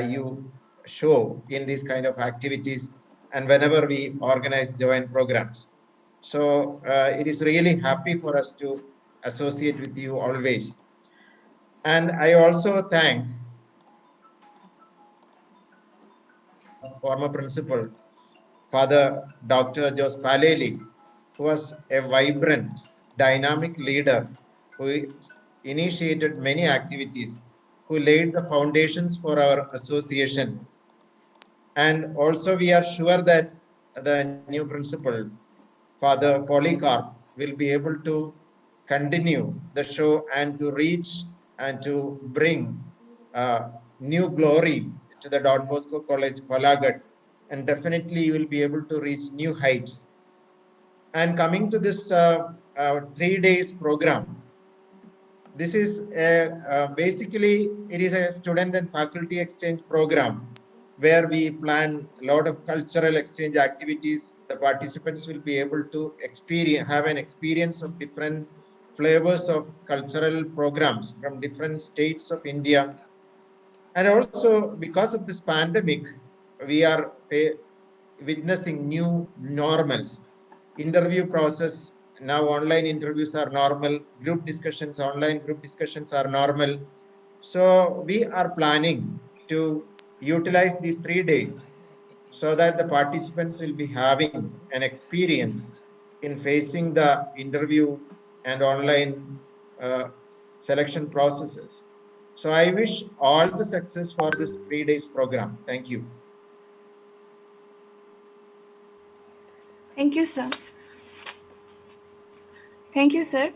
you show in these kind of activities and whenever we organize joint programs. So it is really happy for us to associate with you always. And I also thank former principal, Father Dr. Jos Paleli, who was a vibrant, dynamic leader who initiated many activities, who laid the foundations for our association. And also, we are sure that the new principal, Father Polycarp, will be able to continue the show and to reach and to bring new glory to the Don Bosco College Golaghat, and definitely you will be able to reach new heights. And coming to this 3 days program, this is basically it is a student and faculty exchange program where we plan a lot of cultural exchange activities. The participants will be able to have an experience of different flavors of cultural programs from different states of India. And also, because of this pandemic, we are witnessing new normals. Interview process, now online interviews are normal, online group discussions are normal. So we are planning to utilize these 3 days so that the participants will be having an experience in facing the interview and online selection processes. So I wish all the success for this 3 days program. Thank you. Thank you, sir. Thank you, sir.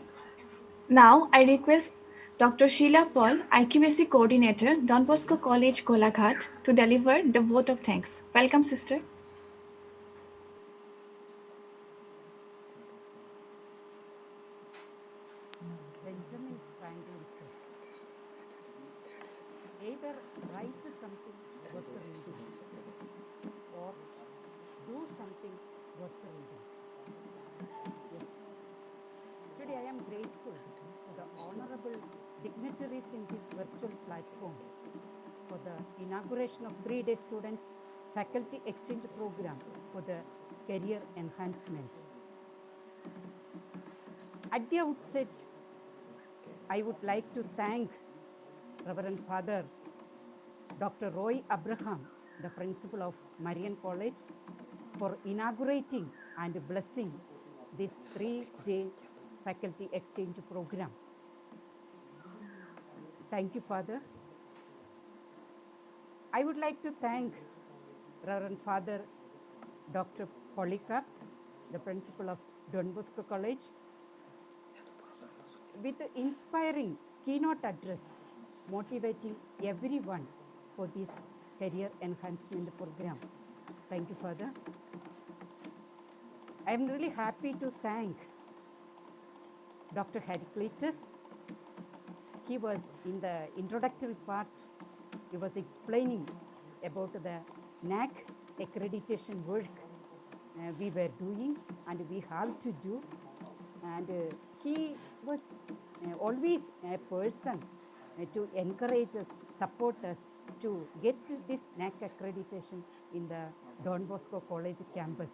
Now, I request Dr. Sheila Paul, IQAC Coordinator, Don Bosco College, Golaghat, to deliver the vote of thanks. Welcome, sister. Benjamin Franklin said, either write something worth reading or do something worth reading. Yes. Today I am grateful to the honorable dignitaries in this virtual platform for the inauguration of 3-day students faculty exchange program for the career enhancement. At the outset, I would like to thank Reverend Father Dr. Roy Abraham, the principal of Marian College, for inaugurating and blessing this 3-day faculty exchange program. Thank you, Father. I would like to thank Reverend Father Dr. Polycarp, the principal of Don Bosco College, with the inspiring keynote address, motivating everyone for this career enhancement program. Thank you, Father. I am really happy to thank Dr. Heraclitus. He was in the introductory part, he was explaining about the NAC accreditation work we were doing and we have to do. And he was always a person to encourage us, support us to get this NAC accreditation in the Don Bosco College campus.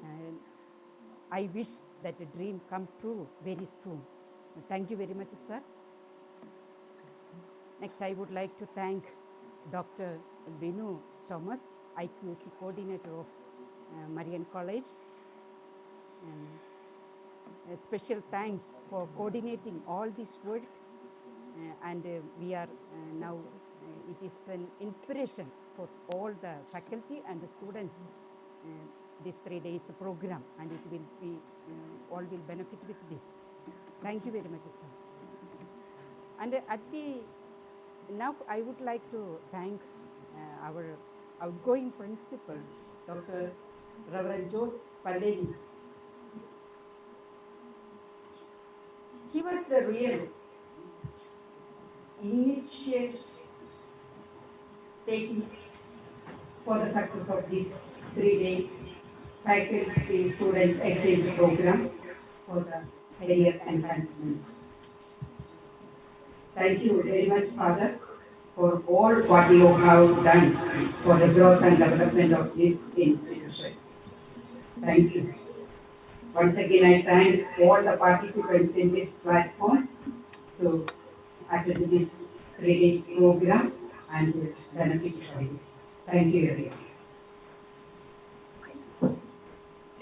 And I wish that a dream come true very soon. Thank you very much, sir. Next, I would like to thank Dr. Binu Thomas, IQAC coordinator of Marian College. And a special thanks for coordinating all this work. And we are now, it is an inspiration for all the faculty and the students this 3 days program, and it will be, all will benefit with this. Thank you very much, sir. And now I would like to thank our outgoing principal, Dr. Reverend Jos Paleli. He was a real initiative taking for the success of this 3-day faculty students exchange program for the career enhancement. Thank you very much, Father, for all what you have done for the growth and development of this institution. Thank you. Once again, I thank all the participants in this platform to attend this 3 days program and benefit from this. Thank you, everyone.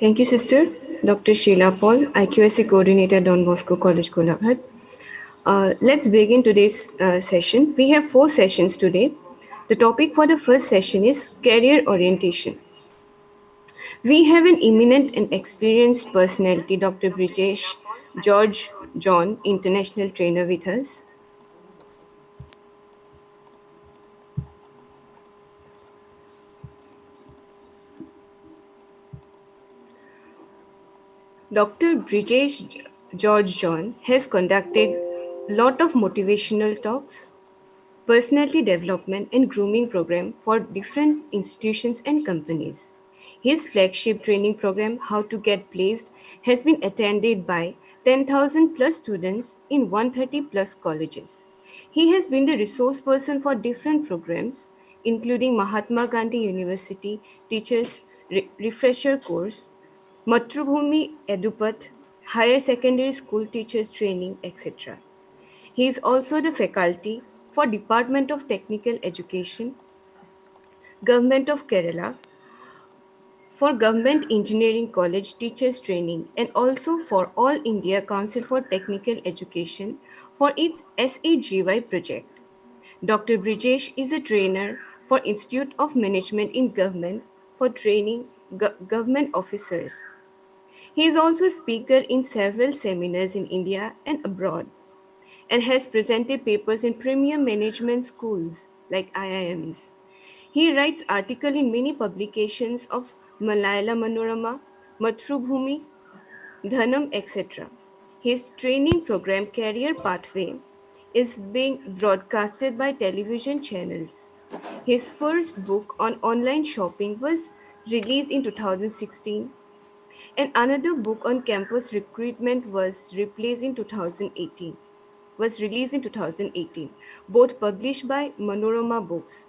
Thank you, Sister. Dr. Sheila Paul, IQSC Coordinator, Don Bosco College, Golaghat. Let's begin today's session. We have 4 sessions today. The topic for the first session is career orientation. We have an eminent and experienced personality, Dr. Brijesh George John, international trainer with us. Dr. Brijesh George John has conducted a lot of motivational talks, personality development and grooming program for different institutions and companies. His flagship training program, How to Get Placed, has been attended by 10,000 plus students in 130 plus colleges. He has been the resource person for different programs, including Mahatma Gandhi University Teachers Refresher Course, Matrubhumi Edupath, Higher Secondary School Teachers Training, etc. He is also the faculty for Department of Technical Education, Government of Kerala, for Government Engineering College Teachers Training, and also for All India Council for Technical Education for its SAGY project. Dr. Brijesh is a trainer for Institute of Management in Government for training government officers. He is also a speaker in several seminars in India and abroad, and has presented papers in premier management schools like IIMs. He writes articles in many publications of Malayala Manorama, Mathrubhumi, Dhanam, etc. His training program, Career Pathway, is being broadcasted by television channels. His first book on online shopping was released in 2016, and another book on campus recruitment was released in 2018, both published by Manorama Books.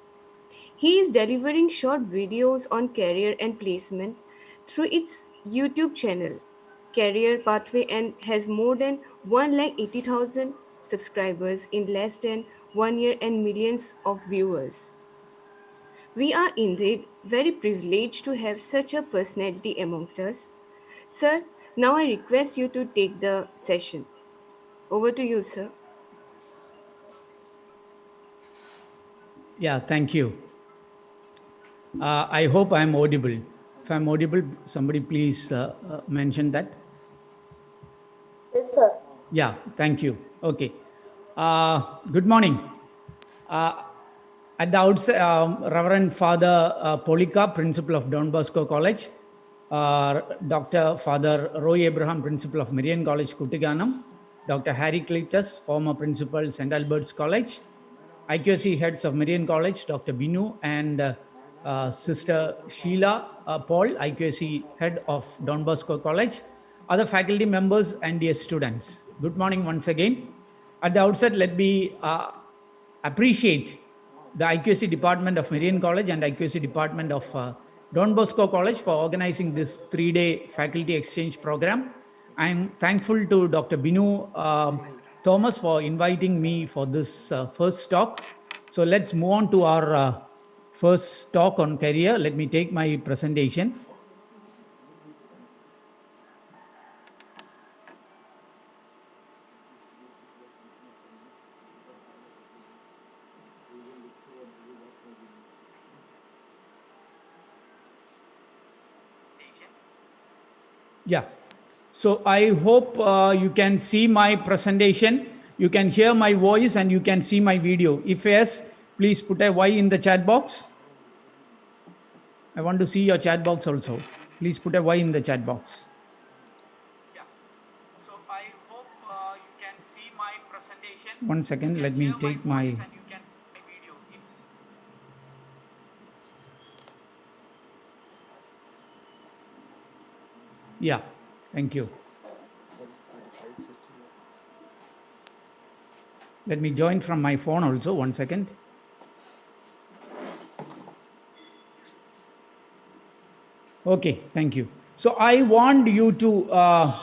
He is delivering short videos on career and placement through its YouTube channel, Career Pathway, and has more than 180,000 subscribers in less than 1 year and millions of viewers. We are indeed very privileged to have such a personality amongst us. Sir, now I request you to take the session. Over to you, sir. Yeah, thank you. I hope I'm audible. If I'm audible, somebody please mention that. Yes, sir. Yeah, thank you. Okay. Good morning. At the outset, Reverend Father Polika, Principal of Don Bosco College, Dr. Father Roy Abraham, Principal of Marian College, Kutiganam, Dr. Harry Cletus, former Principal, St. Albert's College, IQC Heads of Marian College, Dr. Binu, and Sister Sheila Paul, IQC Head of Don Bosco College, other faculty members, and dear students. Good morning once again. At the outset, let me appreciate the IQC Department of Marian College and IQC Department of Don Bosco College for organizing this 3-day faculty exchange program. I'm thankful to Dr. Binu Thomas for inviting me for this first talk. So let's move on to our first talk on career. Let me take my presentation. Yeah. So I hope you can see my presentation. You can hear my voice and you can see my video. If yes, please put a Y in the chat box. I want to see your chat box also. Please put a Y in the chat box. Yeah. So I hope you can see my presentation. One second, let me take my video. Yeah, thank you. Let me join from my phone also, one second. Okay, thank you. So I want you to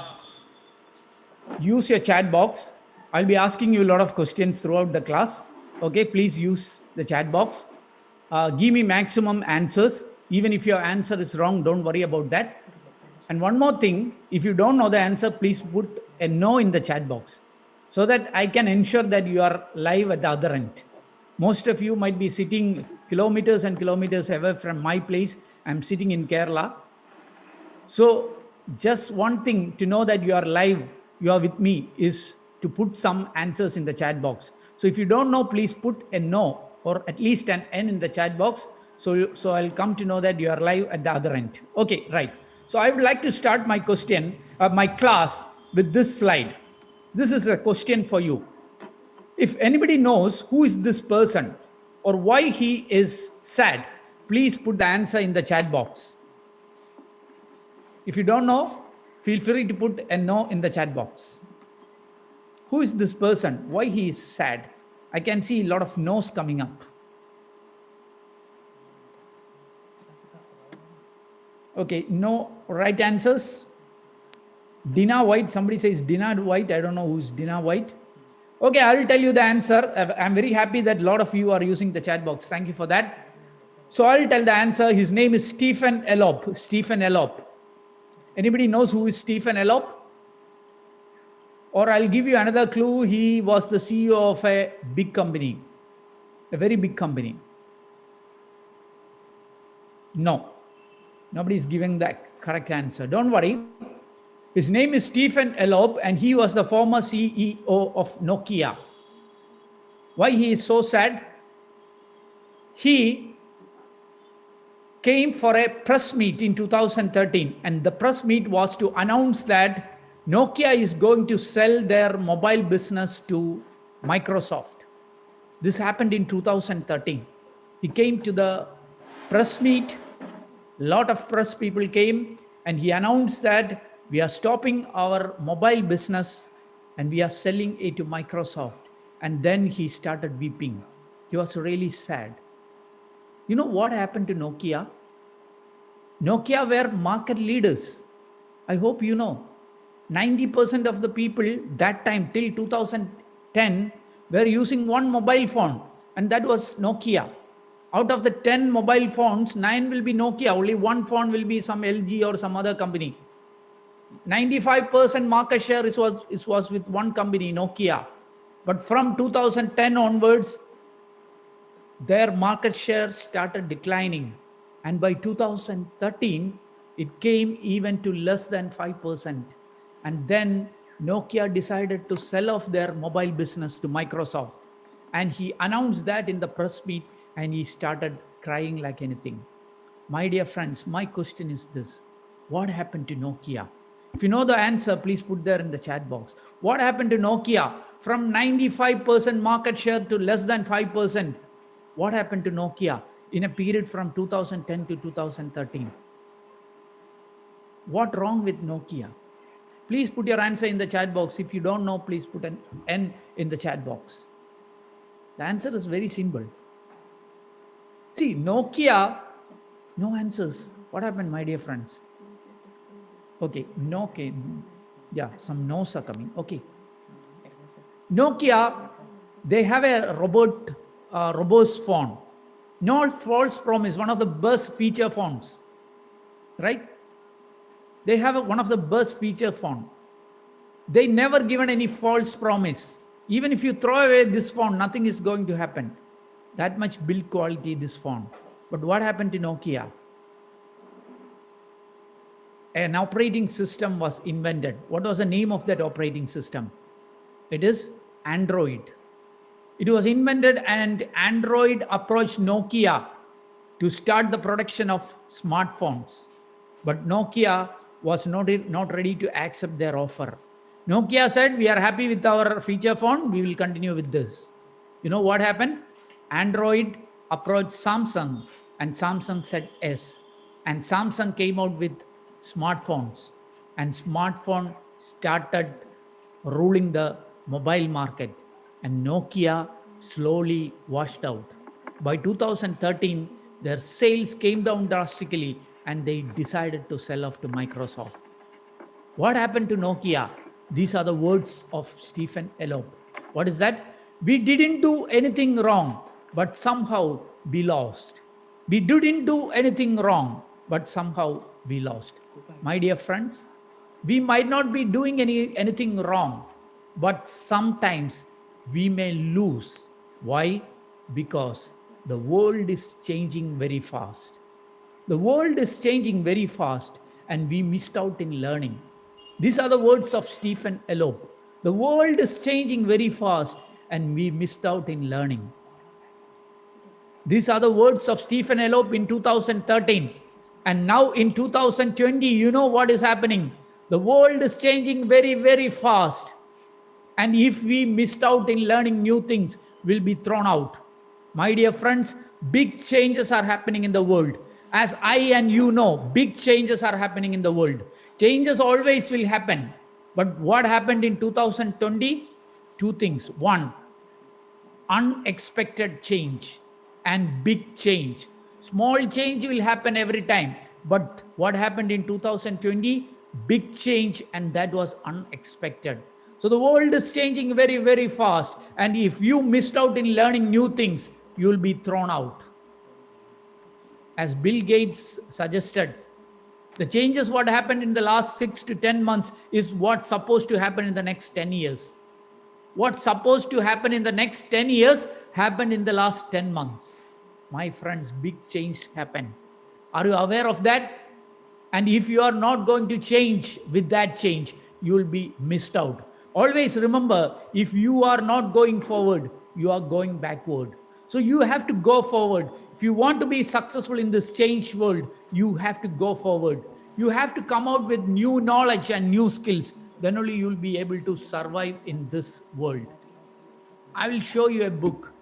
use your chat box. I'll be asking you a lot of questions throughout the class. Okay, please use the chat box. Give me maximum answers. Even if your answer is wrong, don't worry about that. And one more thing, if you don't know the answer, please put a no in the chat box so that I can ensure that you are live at the other end. Most of you might be sitting kilometers and kilometers away from my place. I'm sitting in Kerala. So, just one thing to know that you are live, you are with me, is to put some answers in the chat box. So, if you don't know, please put a no or at least an N in the chat box. So I'll come to know that you are live at the other end. Okay, right. So, I would like to start my my class with this slide. This is a question for you. If anybody knows who is this person or why he is sad, please put the answer in the chat box. If you don't know, feel free to put a no in the chat box. Who is this person? Why he is sad? I can see a lot of no's coming up. Okay, no right answers. Dina White, somebody says Dina White. I don't know who's Dina White. Okay, I will tell you the answer. I'm very happy that a lot of you are using the chat box. Thank you for that. So I'll tell the answer. His name is Stephen Elop. Stephen Elop. Anybody knows who is Stephen Elop? Or I'll give you another clue. He was the CEO of a big company, a very big company. No, nobody's giving that correct answer. Don't worry. His name is Stephen Elop, and he was the former CEO of Nokia. Why he is so sad? He came for a press meet in 2013, and the press meet was to announce that Nokia is going to sell their mobile business to Microsoft. This happened in 2013. He came to the press meet, a lot of press people came, and he announced that we are stopping our mobile business and we are selling it to Microsoft. And then he started weeping. He was really sad. You know what happened to Nokia? Nokia were market leaders. I hope you know. 90% of the people that time till 2010 were using one mobile phone, and that was Nokia. Out of the 10 mobile phones, 9 will be Nokia. Only one phone will be some LG or some other company. 95% market share was with one company, Nokia. But from 2010 onwards, their market share started declining. And by 2013, it came even to less than 5%. And then Nokia decided to sell off their mobile business to Microsoft. And he announced that in the press meet, and he started crying like anything. My dear friends, my question is this. What happened to Nokia? If you know the answer, please put there in the chat box. What happened to Nokia? From 95% market share to less than 5%. What happened to Nokia in a period from 2010 to 2013? What wrong with Nokia? Please put your answer in the chat box. If you don't know, please put an N in the chat box. The answer is very simple. See, Nokia, no answers. What happened, my dear friends? Okay, no, okay. Yeah, some no's are coming. Okay. Nokia, they have a robust phone. No false promise, one of the best feature phones. Right? They have one of the best feature phone. They never given any false promise. Even if you throw away this phone, nothing is going to happen. That much build quality this phone. But what happened to Nokia? An operating system was invented. What was the name of that operating system? It is Android. It was invented, and Android approached Nokia to start the production of smartphones. But Nokia was not ready to accept their offer. Nokia said, we are happy with our feature phone. We will continue with this. You know what happened? Android approached Samsung, and Samsung said yes. And Samsung came out with smartphones, and smartphone started ruling the mobile market, and Nokia slowly washed out. By 2013, their sales came down drastically, and they decided to sell off to Microsoft. What happened to Nokia? These are the words of Stephen Elope. What is that? We didn't do anything wrong, but somehow we lost. We didn't do anything wrong, but somehow we lost. My dear friends, we might not be doing anything wrong, but sometimes we may lose. Why? Because the world is changing very fast. The world is changing very fast, and we missed out in learning. These are the words of Stephen Elope. The world is changing very fast, and we missed out in learning. These are the words of Stephen Elope in 2013. And now in 2020, you know what is happening. The world is changing very, very fast. And if we missed out in learning new things, we'll be thrown out. My dear friends, big changes are happening in the world. As I and you know, big changes are happening in the world. Changes always will happen. But what happened in 2020? Two things. One, unexpected change and big change. Small change will happen every time. But what happened in 2020? Big change, and that was unexpected. So the world is changing very, very fast. And if you missed out in learning new things, you will be thrown out. As Bill Gates suggested, the changes what happened in the last 6 to 10 months is what's supposed to happen in the next 10 years. What's supposed to happen in the next 10 years happened in the last 10 months. My friends, big change happened. Are you aware of that? And if you are not going to change with that change, you will be missed out. Always remember, if you are not going forward, you are going backward. So you have to go forward. If you want to be successful in this changed world, you have to go forward. You have to come out with new knowledge and new skills. Then only you will be able to survive in this world. I will show you a book.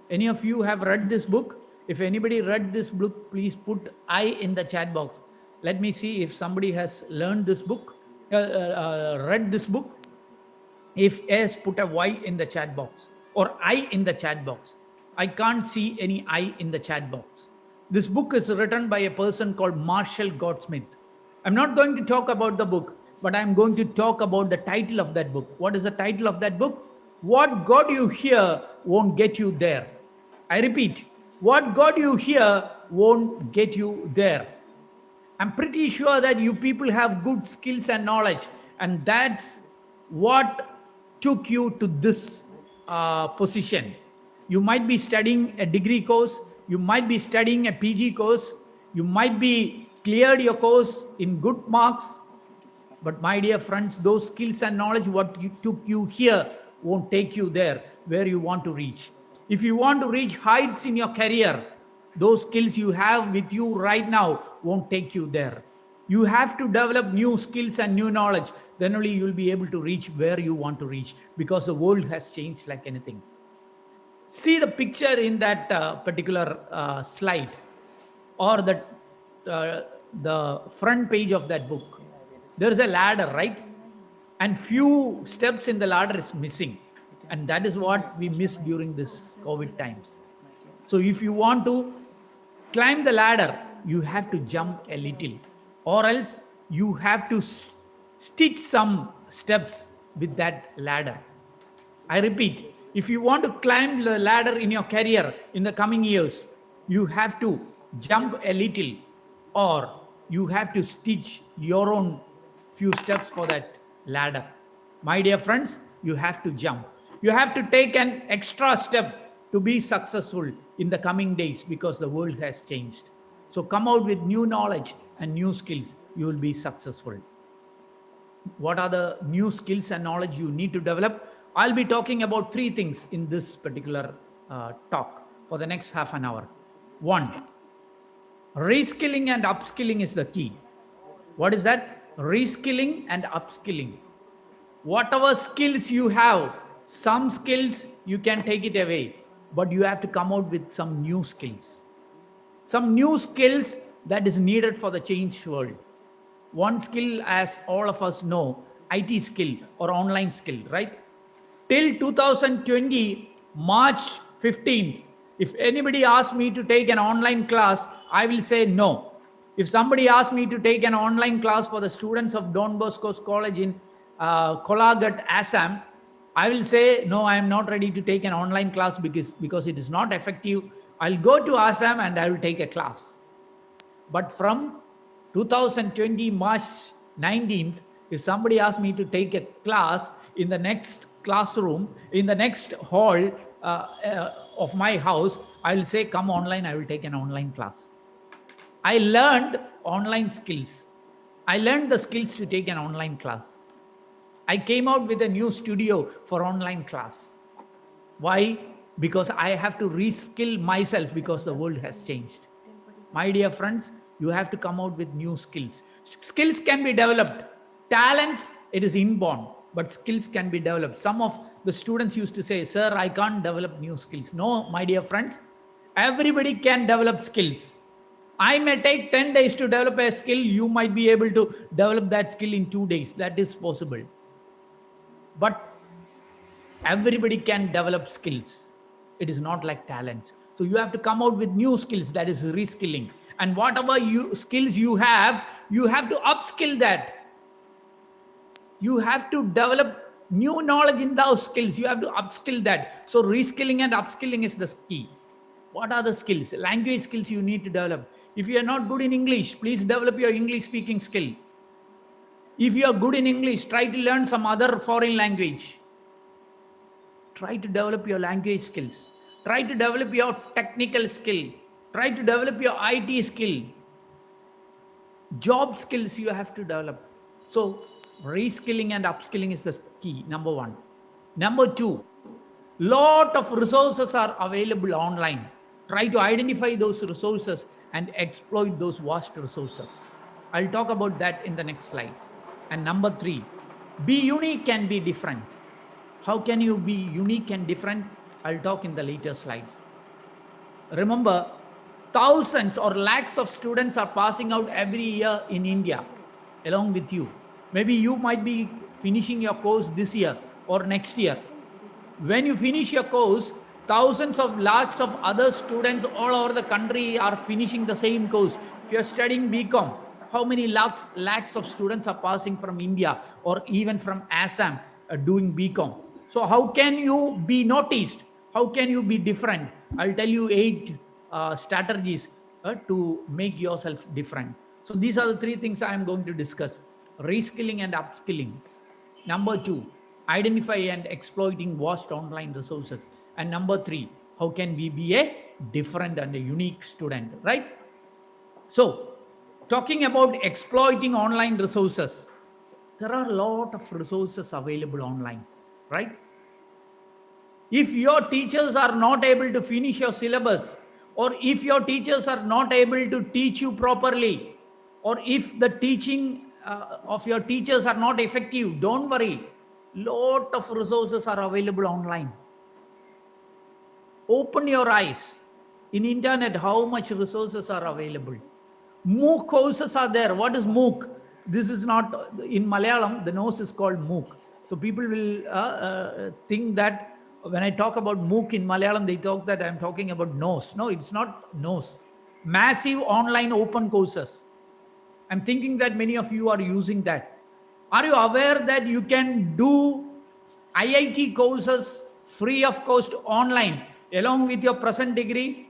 Any of you have read this book? If anybody read this book, please put I in the chat box. Let me see if somebody has learned this book, read this book. If yes, put a Y in the chat box or I in the chat box. I can't see any I in the chat box. This book is written by a person called Marshall Goldsmith. I'm not going to talk about the book, but I'm going to talk about the title of that book. What is the title of that book? What got you here won't get you there. I repeat, what got you here won't get you there. I'm pretty sure that you people have good skills and knowledge, and that's what took you to this position. You might be studying a degree course, you might be studying a PG course, you might be cleared your course in good marks, but my dear friends, those skills and knowledge what took you here won't take you there where you want to reach. If you want to reach heights in your career, those skills you have with you right now won't take you there. You have to develop new skills and new knowledge. Then only you will be able to reach where you want to reach, because the world has changed like anything. See the picture in that particular slide or the front page of that book. There is a ladder, right? And few steps in the ladder is missing. And that is what we missed during this COVID times. So if you want to climb the ladder, you have to jump a little, or else you have to stitch some steps with that ladder. I repeat, if you want to climb the ladder in your career in the coming years, you have to jump a little, or you have to stitch your own few steps for that ladder. My dear friends, you have to jump. You have to take an extra step to be successful in the coming days, because the world has changed. So come out with new knowledge and new skills. You will be successful. What are the new skills and knowledge you need to develop? I'll be talking about 3 things in this particular talk for the next half an hour. 1, reskilling and upskilling is the key. What is that? Reskilling and upskilling. Whatever skills you have, some skills you can take it away, but you have to come out with some new skills. Some new skills that is needed for the changed world. One skill, as all of us know, IT skill or online skill, right? Till 2020, March 15th, if anybody asks me to take an online class, I will say no. If somebody asks me to take an online class for the students of Don Bosco's college in Golaghat, Assam, I will say, no, I am not ready to take an online class because it is not effective. I'll go to Assam and I will take a class. But from 2020 March 19th, if somebody asks me to take a class in the next classroom, in the next hall of my house, I will say, come online, I will take an online class. I learned online skills. I learned the skills to take an online class. I came out with a new studio for online class. Why? Because I have to reskill myself because the world has changed. My dear friends, you have to come out with new skills. Skills can be developed. Talents, it is inborn, but skills can be developed. Some of the students used to say, sir, I can't develop new skills. No, my dear friends, everybody can develop skills. I may take 10 days to develop a skill. You might be able to develop that skill in 2 days. That is possible. But everybody can develop skills. It is not like talents. So you have to come out with new skills, that is reskilling. And whatever skills you have to upskill that. You have to develop new knowledge in those skills. You have to upskill that. So reskilling and upskilling is the key. What are the skills? Language skills you need to develop. If you are not good in English, please develop your English speaking skill. If you are good in English, try to learn some other foreign language. Try to develop your language skills. Try to develop your technical skill. Try to develop your IT skill. Job skills you have to develop. So reskilling and upskilling is the key, number one. Number two, lot of resources are available online. Try to identify those resources and exploit those vast resources. I'll talk about that in the next slide. And number three, be unique and be different. How can you be unique and different? I'll talk in the later slides. Remember, thousands or lakhs of students are passing out every year in India along with you. Maybe you might be finishing your course this year or next year. When you finish your course, thousands of lakhs of other students all over the country are finishing the same course. If you're studying BCom, how many lakhs of students are passing from India or even from Assam doing BCom? So how can you be noticed? How can you be different? I'll tell you 8 strategies to make yourself different. So these are the 3 things I am going to discuss. Reskilling and upskilling. Number 2, identify and exploiting vast online resources. And number 3, how can we be a different and a unique student, right? So talking about exploiting online resources, there are a lot of resources available online, right? If your teachers are not able to finish your syllabus, or if your teachers are not able to teach you properly, or if the teaching of your teachers are not effective, don't worry. Lot of resources are available online. Open your eyes. In internet, how much resources are available? MOOC courses are there. What is MOOC? This is not, in Malayalam, the nose is called MOOC. So people will think that when I talk about MOOC in Malayalam, they talk that I'm talking about nose. No, it's not nose. Massive online open courses. I'm thinking that many of you are using that. Are you aware that you can do IIT courses free of cost online along with your present degree?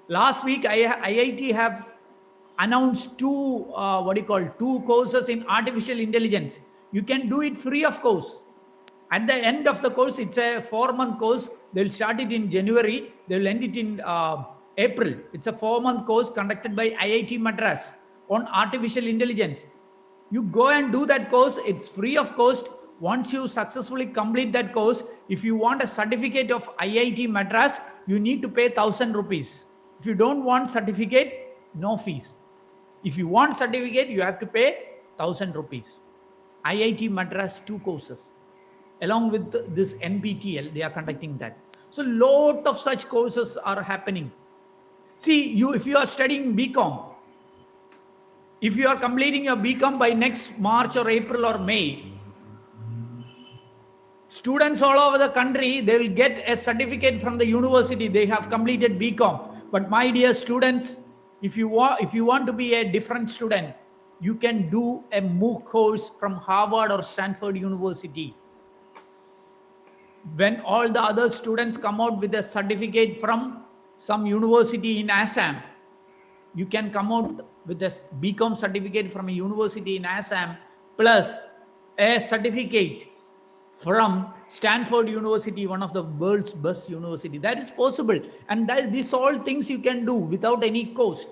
Last week, IIT have announced 2 courses in artificial intelligence. You can do it free of cost. At the end of the course, it's a 4-month course. They'll start it in January. They'll end it in April. It's a 4-month course conducted by IIT Madras on artificial intelligence. You go and do that course. It's free of cost. Once you successfully complete that course, if you want a certificate of IIT Madras, you need to pay 1,000 rupees. If you don't want certificate, no fees. If you want certificate, you have to pay 1,000 rupees. IIT Madras 2 courses. Along with this NPTEL, they are conducting that. So lot of such courses are happening. See, if you are studying BCom, if you are completing your BCom by next March or April or May, students all over the country, they will get a certificate from the university. They have completed BCom. But my dear students, If you want to be a different student, you can do a MOOC course from Harvard or Stanford University. When all the other students come out with a certificate from some university in Assam, you can come out with a BCom certificate from a university in Assam plus a certificate from Stanford University, one of the world's best university. That is possible. And these all things you can do without any cost.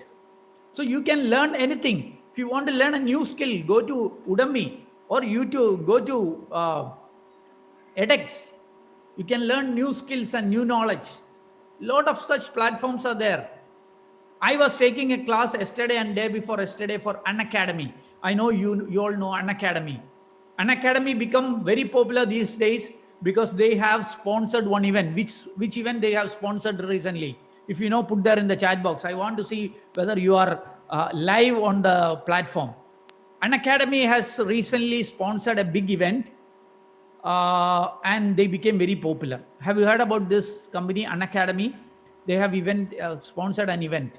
So you can learn anything. If you want to learn a new skill, go to Udemy or YouTube, go to edX. You can learn new skills and new knowledge. Lot of such platforms are there. I was taking a class yesterday and day before yesterday for Unacademy. I know you all know Unacademy. Unacademy become very popular these days because they have sponsored one event. Which event they have sponsored recently? If you know, put there in the chat box. I want to see whether you are live on the platform. Unacademy has recently sponsored a big event and they became very popular. Have you heard about this company, Unacademy? They have sponsored an event.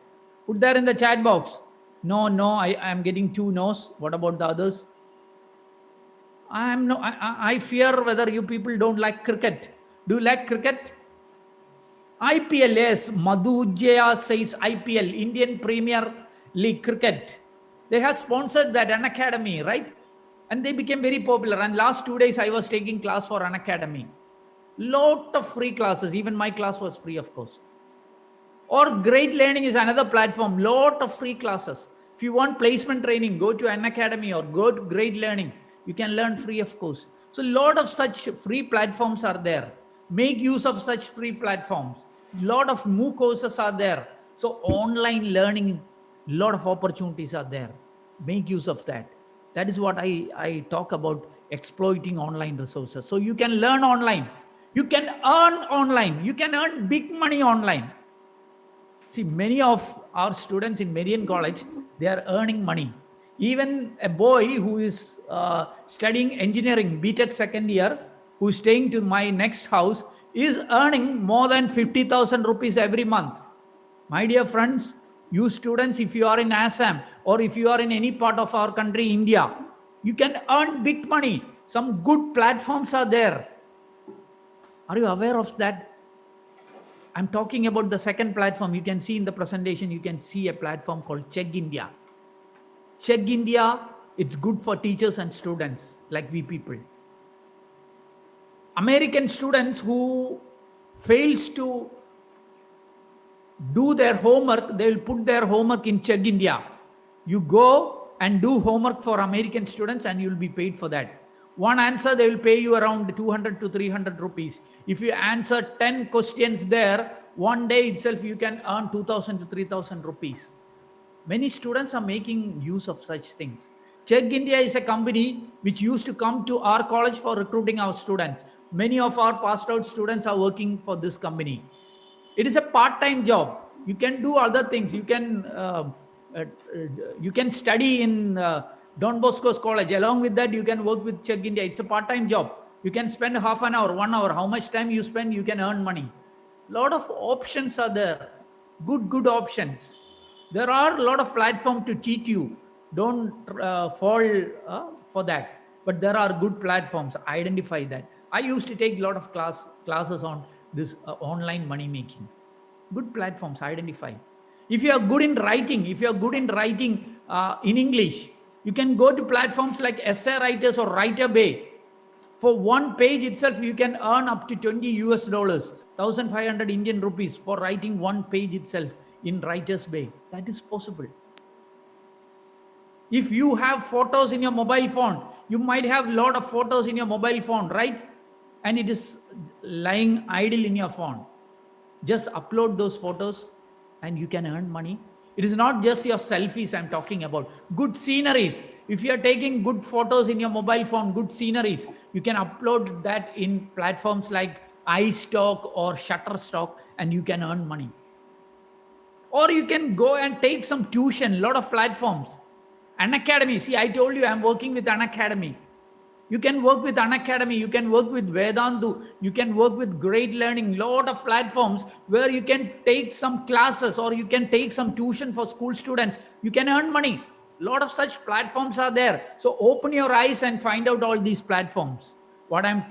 Put there in the chat box. No, I am getting 2 no's. What about the others? I fear whether you people don't like cricket. Do you like cricket? IPL, yes. Madhu Jaya says IPL, Indian Premier League Cricket. They have sponsored that Unacademy, right? And they became very popular. And last 2 days, I was taking class for Unacademy. Lot of free classes. Even my class was free, of course. Or Great Learning is another platform. Lot of free classes. If you want placement training, go to Unacademy or go to Great Learning. You can learn free, of course. So lot of such free platforms are there. Make use of such free platforms. Lot of MOOC courses are there. So online learning, lot of opportunities are there. Make use of that. That is what I talk about, exploiting online resources. So you can learn online. You can earn online. You can earn big money online. See, many of our students in Marian College, they are earning money. Even a boy who is studying engineering, BTech second year, who is staying to my next house, is earning more than 50,000 rupees every month. My dear friends, you students, if you are in Assam or if you are in any part of our country, India, you can earn big money. Some good platforms are there. Are you aware of that? I'm talking about the second platform. You can see in the presentation, you can see a platform called Check India. Check India, it's good for teachers and students like we people. American students who fails to do their homework, they will put their homework in Check India. You go and do homework for American students and you will be paid for that. One answer, they will pay you around 200 to 300 rupees. If you answer 10 questions there, one day itself you can earn 2,000 to 3,000 rupees. Many students are making use of such things. Check India is a company which used to come to our college for recruiting our students. Many of our passed out students are working for this company. It is a part-time job. You can do other things. You can study in Don Bosco's college. Along with that, you can work with Check India. It's a part-time job. You can spend half an hour, 1 hour. How much time you spend, you can earn money. Lot of options are there. Good options. There are a lot of platforms to cheat you. Don't fall for that. But there are good platforms. Identify that. I used to take a lot of classes on this online money making. Good platforms. Identify. If you are good in writing, in English, you can go to platforms like Essay Writers or Writer Bay. For one page itself, you can earn up to $20 US, 1,500 Indian rupees for writing one page itself in Writers Bay. That is possible. If you have photos in your mobile phone, you might have a lot of photos in your mobile phone, right? And it is lying idle in your phone. Just upload those photos and you can earn money. It is not just your selfies I'm talking about. Good sceneries. If you are taking good photos in your mobile phone, good sceneries, you can upload that in platforms like iStock or Shutterstock and you can earn money. Or you can go and take some tuition, a lot of platforms. Unacademy, see, I told you I'm working with Unacademy. You can work with Unacademy, you can work with Vedantu, you can work with Great Learning, lot of platforms where you can take some classes or you can take some tuition for school students. You can earn money. Lot of such platforms are there. So open your eyes and find out all these platforms. What I'm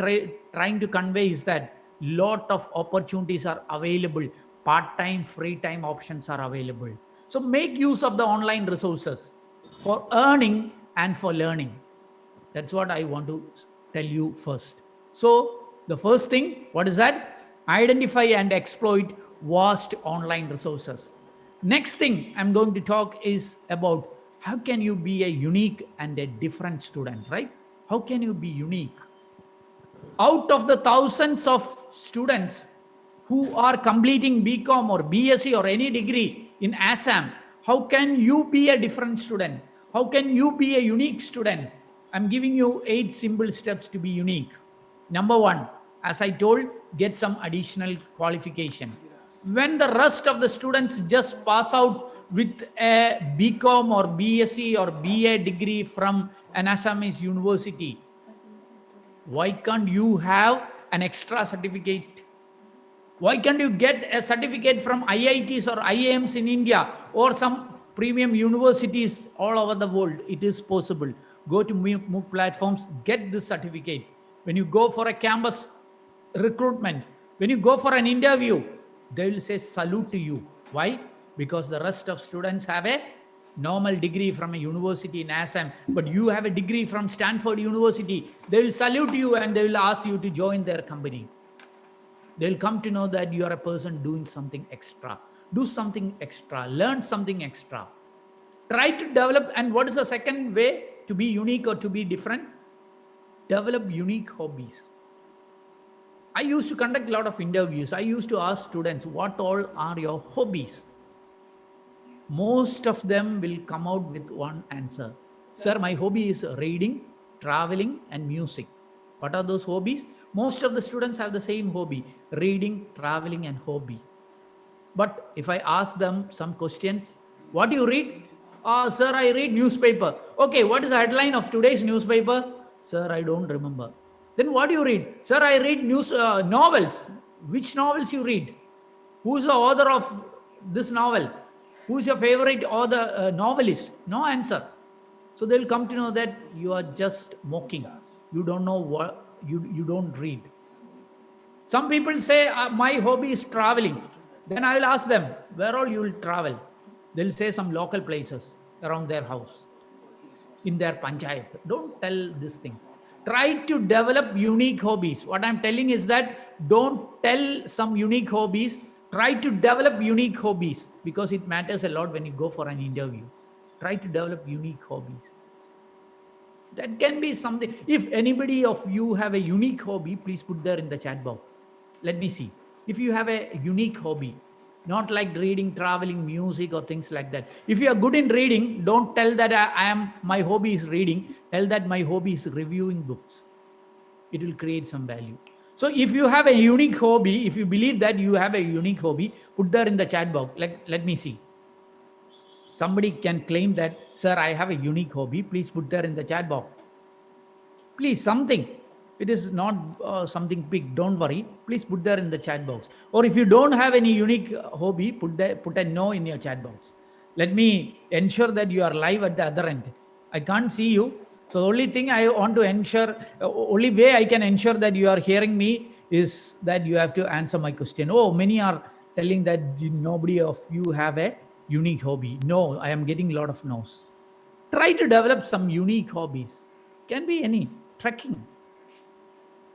trying to convey is that lot of opportunities are available. Part-time, free-time options are available. So make use of the online resources for earning and for learning. That's what I want to tell you first. So the first thing, what is that? Identify and exploit vast online resources. Next thing I'm going to talk is about how can you be a unique and a different student, right? How can you be unique? Out of the thousands of students who are completing BCom or BSc or any degree in Assam, how can you be a different student? How can you be a unique student? I'm giving you 8 simple steps to be unique. Number 1, as I told, get some additional qualification. When the rest of the students just pass out with a BCom or BSc or BA degree from an Assamese university, why can't you have an extra certificate? Why can't you get a certificate from IITs or IIMs in India or some premium universities all over the world? It is possible. Go to MOOC platforms, get this certificate. When you go for a campus recruitment, when you go for an interview, they will say salute to you. Why? Because the rest of students have a normal degree from a university in Assam, but you have a degree from Stanford University. They will salute you and they will ask you to join their company. They'll come to know that you are a person doing something extra. Do something extra. Learn something extra. Try to develop. And what is the second way to be unique or to be different? Develop unique hobbies. I used to conduct a lot of interviews. I used to ask students, what all are your hobbies? Most of them will come out with one answer. Sir, my hobby is reading, traveling, and music. What are those hobbies? Most of the students have the same hobby, reading, traveling, and hobby. But if I ask them some questions, what do you read? Sir, I read newspaper. Okay, what is the headline of today's newspaper? Sir, I don't remember. Then what do you read? Sir, I read novels. Which novels you read? Who is the author of this novel? Who is your favorite author, novelist? No answer. So they'll come to know that you are just mocking. You don't know what, you don't read. Some people say, my hobby is traveling. Then I will ask them, where all you will travel? They'll say some local places around their house, in their panchayat. Don't tell these things. Try to develop unique hobbies. What I'm telling is that don't tell some unique hobbies. Try to develop unique hobbies because it matters a lot when you go for an interview. Try to develop unique hobbies. That can be something. If anybody of you have a unique hobby, please put there in the chat box. Let me see. If you have a unique hobby, not like reading, traveling, music, or things like that. If you are good in reading, don't tell that my hobby is reading. Tell that my hobby is reviewing books. It will create some value. So if you have a unique hobby, if you believe that you have a unique hobby, put there in the chat box. Let me see. Somebody can claim that, sir, I have a unique hobby. Please put there in the chat box. Please, something. It is not something big. Don't worry. Please put there in the chat box. Or if you don't have any unique hobby, put a no in your chat box. Let me ensure that you are live at the other end. I can't see you. So the only thing I want to ensure, only way I can ensure that you are hearing me is that you have to answer my question. Oh, many are telling that nobody of you have a unique hobby. No, I am getting a lot of no's. Try to develop some unique hobbies. Can be any. Trekking.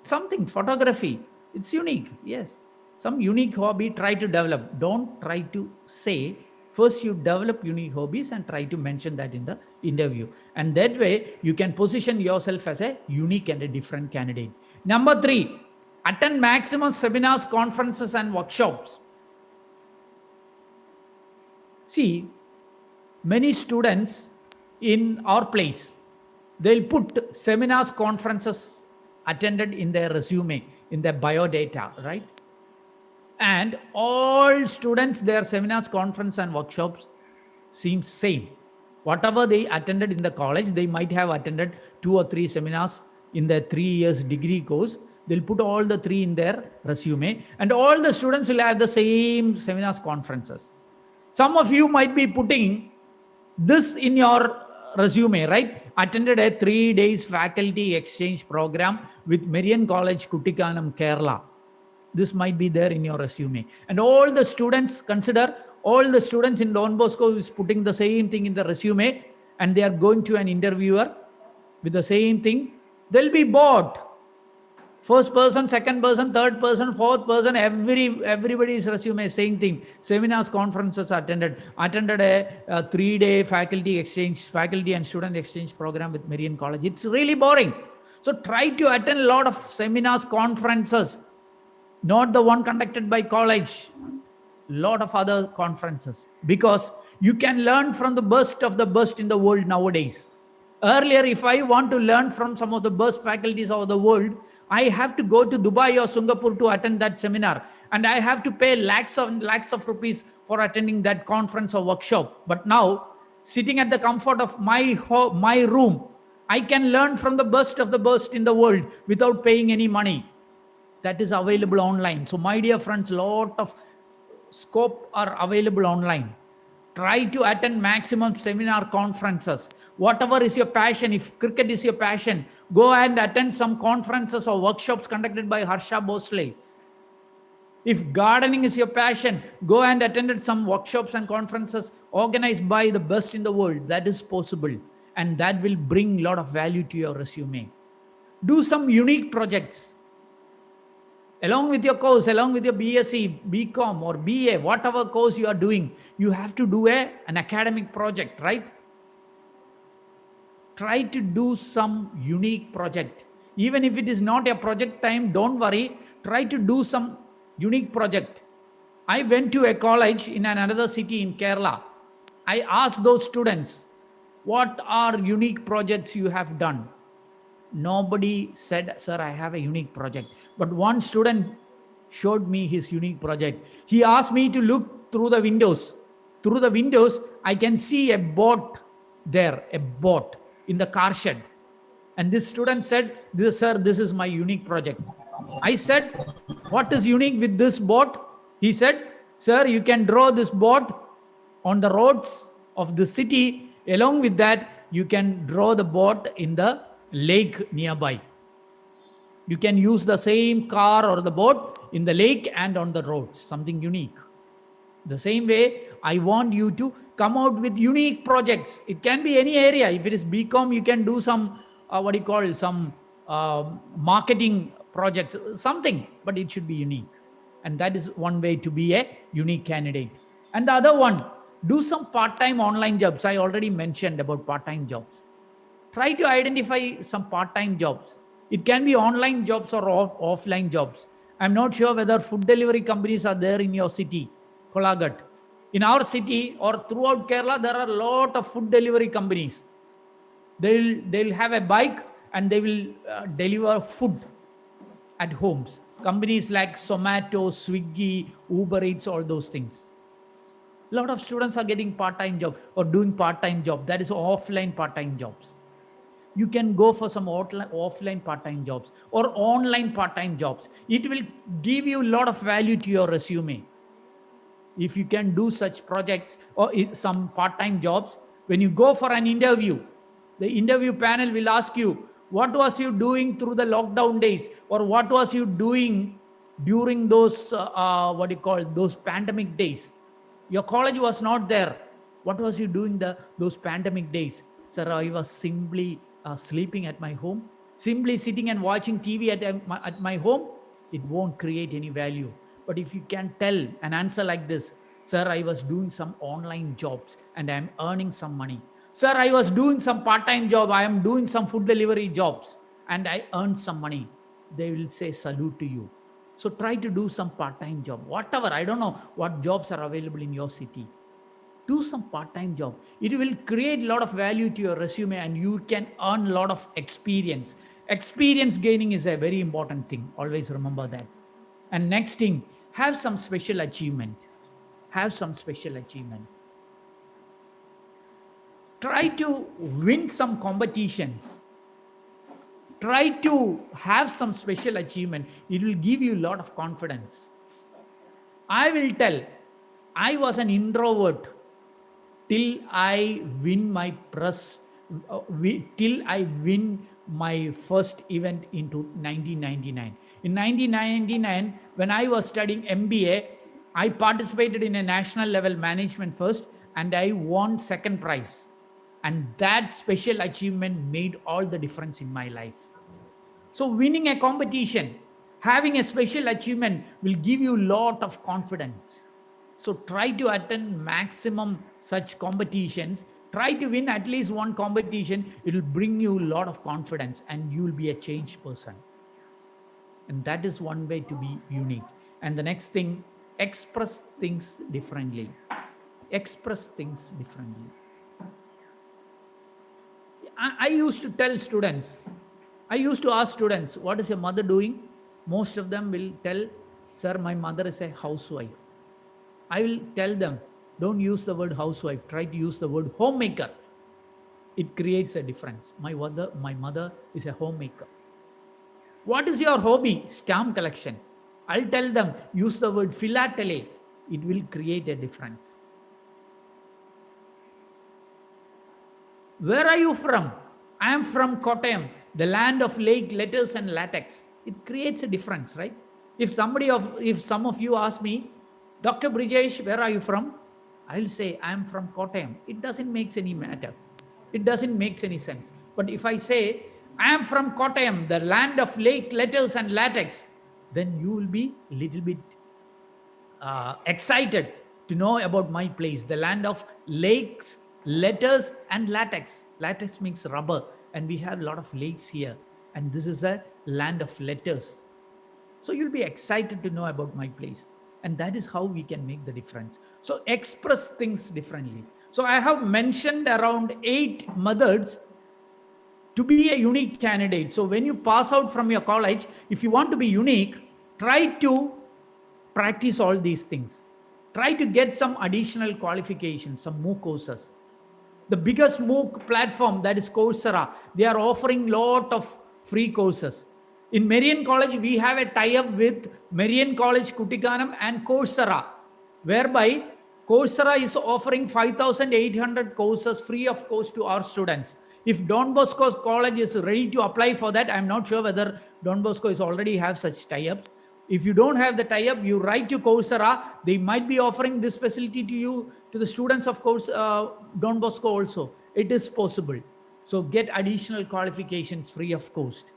Something, photography. It's unique. Yes. Some unique hobby, try to develop. Don't try to say. First, you develop unique hobbies and try to mention that in the interview. And that way, you can position yourself as a unique and a different candidate. Number 3, attend maximum seminars, conferences, and workshops. See, many students in our place, they'll put seminars, conferences attended in their resume, in their biodata, right? And all students, their seminars, conference, and workshops seem same. Whatever they attended in the college, they might have attended 2 or 3 seminars, in their 3 years degree course. They'll put all the 3 in their resume, and all the students will have the same seminars, conferences. Some of you might be putting this in your resume, right? Attended a 3 days faculty exchange program with Marian College, Kuttikanam, Kerala. This might be there in your resume. And all the students, consider all the students in Don Bosco is putting the same thing in the resume, and they are going to an interviewer with the same thing. They'll be bored. First person, second person, third person, fourth person, everybody's resume, same thing. Seminars, conferences attended a 3-day faculty and student exchange program with Marian College. It's really boring. So try to attend a lot of seminars, conferences, not the one conducted by college, lot of other conferences, because you can learn from the best of the best in the world nowadays. Earlier, if I want to learn from some of the best faculties of the world, I have to go to Dubai or Singapore to attend that seminar, and I have to pay lakhs of rupees for attending that conference or workshop. But now, sitting at the comfort of my room, I can learn from the best of the best in the world without paying any money. That is available online. So my dear friends, lot of scope are available online. Try to attend maximum seminar, conferences. Whatever is your passion, if cricket is your passion, go and attend some conferences or workshops conducted by Harsha Bhosle. If gardening is your passion, go and attend some workshops and conferences organized by the best in the world. That is possible, and that will bring a lot of value to your resume. Do some unique projects. Along with your course, along with your BSc, BCom or BA, whatever course you are doing, you have to do an academic project, right? Try to do some unique project. Even if it is not a project time, don't worry. Try to do some unique project. I went to a college in another city in Kerala. I asked those students, what are unique projects you have done? Nobody said, sir, I have a unique project. But one student showed me his unique project. He asked me to look through the windows. Through the windows, I can see a boat there, a boat in the car shed. And this student said, sir, this is my unique project. I said, what is unique with this boat? He said, sir, you can draw this boat on the roads of the city. Along with that, you can draw the boat in the lake nearby. You can use the same car or the boat in the lake and on the roads, something unique. The same way, I want you to come out with unique projects. It can be any area. If it is BCom, you can do some, some marketing projects, something, but it should be unique. And that is one way to be a unique candidate. And the other one, do some part-time online jobs. I already mentioned about part-time jobs. Try to identify some part-time jobs. It can be online jobs or offline jobs. I'm not sure whether food delivery companies are there in your city, Golaghat. In our city or throughout Kerala, there are a lot of food delivery companies. They'll have a bike and they will deliver food at homes. Companies like Zomato, Swiggy, Uber Eats, all those things. A lot of students are getting part-time job or doing part-time job. That is offline part-time jobs. You can go for some offline part-time jobs or online part-time jobs. It will give you a lot of value to your resume. If you can do such projects or some part-time jobs, when you go for an interview, the interview panel will ask you, what was you doing through the lockdown days? Or what was you doing during those, those pandemic days? Your college was not there. What was you doing those pandemic days? Sir, I was simply sleeping at my home, simply sitting and watching TV at my home. It won't create any value. But if you can tell an answer like this, sir, I was doing some online jobs and I'm earning some money. Sir, I was doing some part-time job. I am doing some food delivery jobs and I earned some money. They will say salute to you. So try to do some part-time job, whatever. I don't know what jobs are available in your city. Do some part-time job. It will create a lot of value to your resume and you can earn a lot of experience. Experience gaining is a very important thing. Always remember that. And next thing, have some special achievement. Have some special achievement. Try to win some competitions. try to have some special achievement. It will give you a lot of confidence. I will tell, I was an introvert till I win my till I win my first event into 1999. In 1999, when I was studying MBA, I participated in a national level management first, and I won second prize. And that special achievement made all the difference in my life. So winning a competition, having a special achievement will give you a lot of confidence. So try to attend maximum such competitions. Try to win at least one competition. It will bring you a lot of confidence and you will be a changed person. And that is one way to be unique. And the next thing, express things differently. Express things differently. I used to tell students, I used to ask students, what is your mother doing? Most of them will tell, sir, my mother is a housewife. I will tell them, don't use the word housewife, try to use the word homemaker. It creates a difference. My mother is a homemaker. What is your hobby? Stamp collection. I'll tell them, use the word philately. It will create a difference. Where are you from? I am from Kottayam, the land of lake, letters and latex. It creates a difference, right? If some of you ask me, Dr. Brijesh, where are you from? I'll say, I am from Kottayam. It doesn't make any matter. It doesn't make any sense. But if I say, I am from Kottayam, the land of lake, letters and latex, then you will be a little bit excited to know about my place, the land of lakes, letters and latex. Latex means rubber, and we have a lot of lakes here, and this is a land of letters. So you'll be excited to know about my place, and that is how we can make the difference. So express things differently. So I have mentioned around 8 methods to be a unique candidate. So when you pass out from your college, if you want to be unique, try to practice all these things. Try to get some additional qualifications, some MOOC courses. The biggest MOOC platform, that is Coursera, they are offering lot of free courses. In Marian College, we have a tie-up with Marian College Kutiganam and Coursera, whereby Coursera is offering 5,800 courses free of cost to our students. If Don Bosco College is ready to apply for that, I'm not sure whether Don Bosco is already have such tie-ups. If you don't have the tie-up, you write to Coursera. They might be offering this facility to you, to the students of course, Don Bosco also. It is possible. So get additional qualifications free of cost.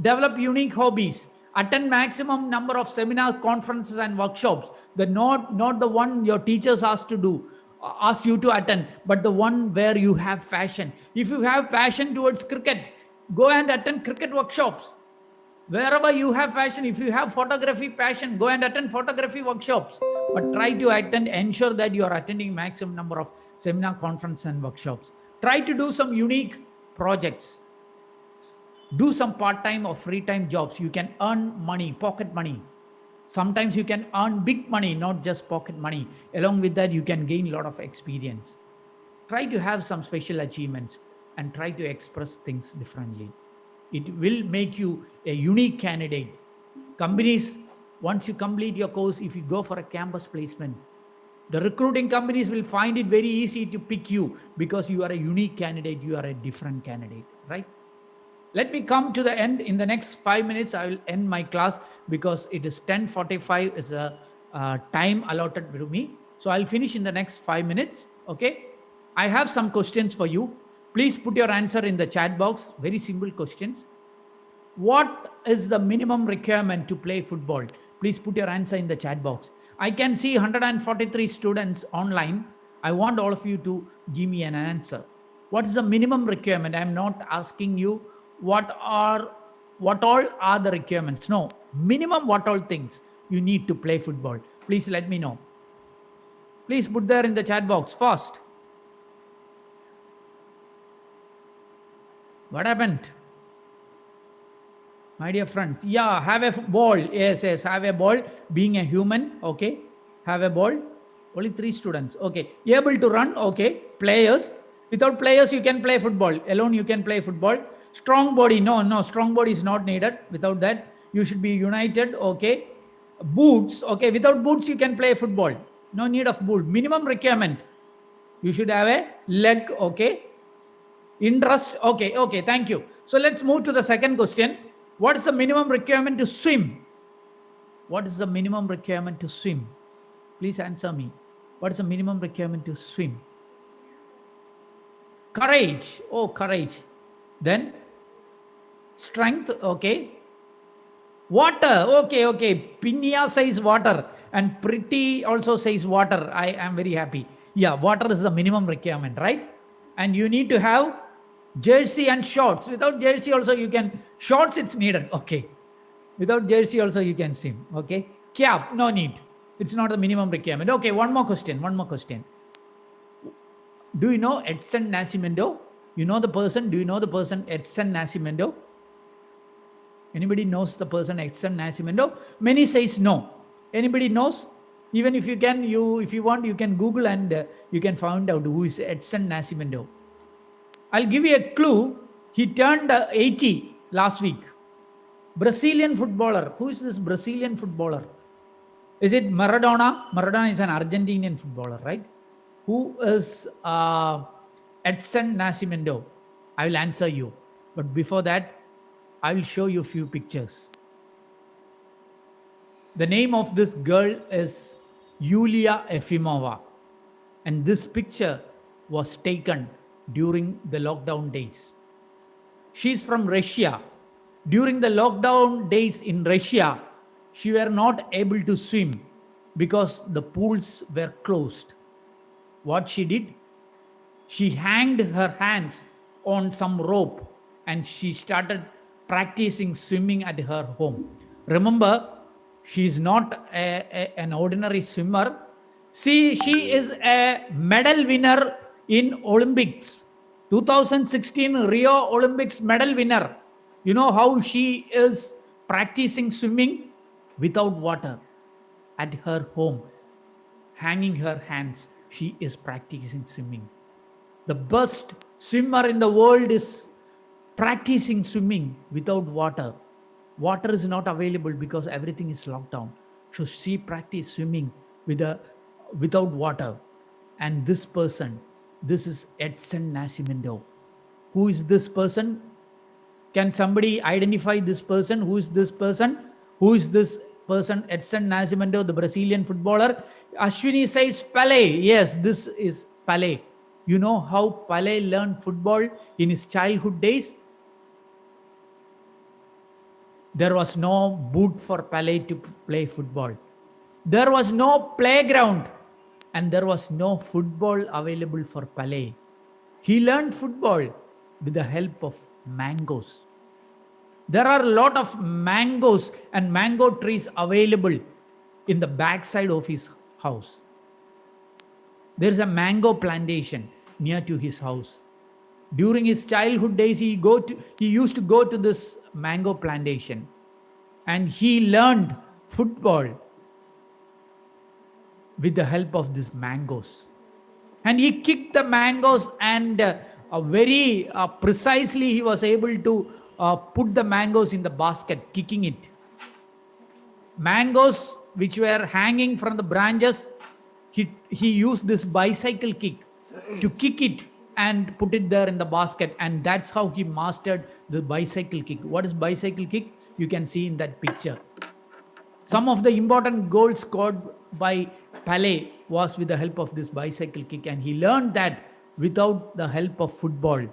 Develop unique hobbies. Attend maximum number of seminars, conferences and workshops. Not the one your teachers ask you to attend, but the one where you have passion. If you have passion towards cricket, go and attend cricket workshops. Wherever you have passion, if you have photography passion, go and attend photography workshops. But try to ensure that you are attending maximum number of seminar, conference and workshops. Try to do some unique projects. Do some part-time or free-time jobs. You can earn money, pocket money. Sometimes you can earn big money, not just pocket money. Along with that, you can gain a lot of experience. Try to have some special achievements and try to express things differently. It will make you a unique candidate. Companies, once you complete your course, if you go for a campus placement, the recruiting companies will find it very easy to pick you because you are a unique candidate, you are a different candidate, right? Let me come to the end. In the next 5 minutes, I will end my class because it is 10:45 is a time allotted to me. So I'll finish in the next 5 minutes, okay? I have some questions for you. Please put your answer in the chat box. Very simple questions. What is the minimum requirement to play football? Please put your answer in the chat box. I can see 143 students online. I want all of you to give me an answer. What is the minimum requirement? I'm not asking you what all are the requirements. No, minimum what all things you need to play football. Please let me know. Please put there in the chat box fast. What happened? My dear friends, yeah, have a ball. Yes, have a ball. Being a human, okay. Have a ball. Only 3 students, okay. Able to run, okay. Players. Without players, you can play football. Alone, you can play football. Strong body, no, strong body is not needed. Without that, you should be united, okay. Boots, okay, without boots you can play football. No need of boot. Minimum requirement, you should have a leg, okay. Interest, okay, thank you. So let's move to the second question. What is the minimum requirement to swim? What is the minimum requirement to swim? Please answer me. What is the minimum requirement to swim? Courage. Oh, courage. Then strength, okay. Water, okay. Pinya says water and Pretty also says water. I am very happy. Yeah, water is the minimum requirement, right? And you need to have jersey and shorts. Without jersey also you can, shorts it's needed, okay. Without jersey also you can swim, okay. Cap, no need. It's not the minimum requirement. Okay, one more question. Do you know Edson Nascimento? You know the person? Do you know the person Edson Nascimento? Anybody knows the person Edson Nascimento? Many says no. Anybody knows? Even if you can, if you want, you can Google and you can find out who is Edson Nascimento. I'll give you a clue. He turned 80 last week. Brazilian footballer. Who is this Brazilian footballer? Is it Maradona? Maradona is an Argentinian footballer, right? Who is Edson Nascimento? I will answer you. But before that, I will show you a few pictures. The name of this girl is Yulia Efimova. And this picture was taken during the lockdown days. She's from Russia. During the lockdown days in Russia, she were not able to swim because the pools were closed. What she did? She hanged her hands on some rope and she started practicing swimming at her home. Remember, she is not an ordinary swimmer. See, she is a medal winner in Olympics. 2016 Rio Olympics medal winner. You know how she is practicing swimming? Without water. At her home. Hanging her hands. She is practicing swimming. The best swimmer in the world is practicing swimming without water. Water is not available because everything is locked down. So she practiced swimming without water. And this person, this is Edson Nascimento. Who is this person? Can somebody identify this person? Who is this person? Who is this person? Edson Nascimento, the Brazilian footballer. Ashwini says Pelé. Yes, this is Pelé. You know how Pelé learned football in his childhood days? There was no boot for Pelé to play football. There was no playground and there was no football available for Pelé. He learned football with the help of mangoes. There are a lot of mangoes and mango trees available in the backside of his house. There is a mango plantation near to his house. During his childhood days, he used to go to this mango plantation and he learned football with the help of these mangoes. And he kicked the mangoes and very precisely he was able to put the mangoes in the basket, kicking it. Mangoes which were hanging from the branches, he used this bicycle kick to kick it and put it there in the basket, and that's how he mastered the bicycle kick. What is bicycle kick? You can see in that picture. Some of the important goals scored by Pelé was with the help of this bicycle kick, and he learned that without the help of football,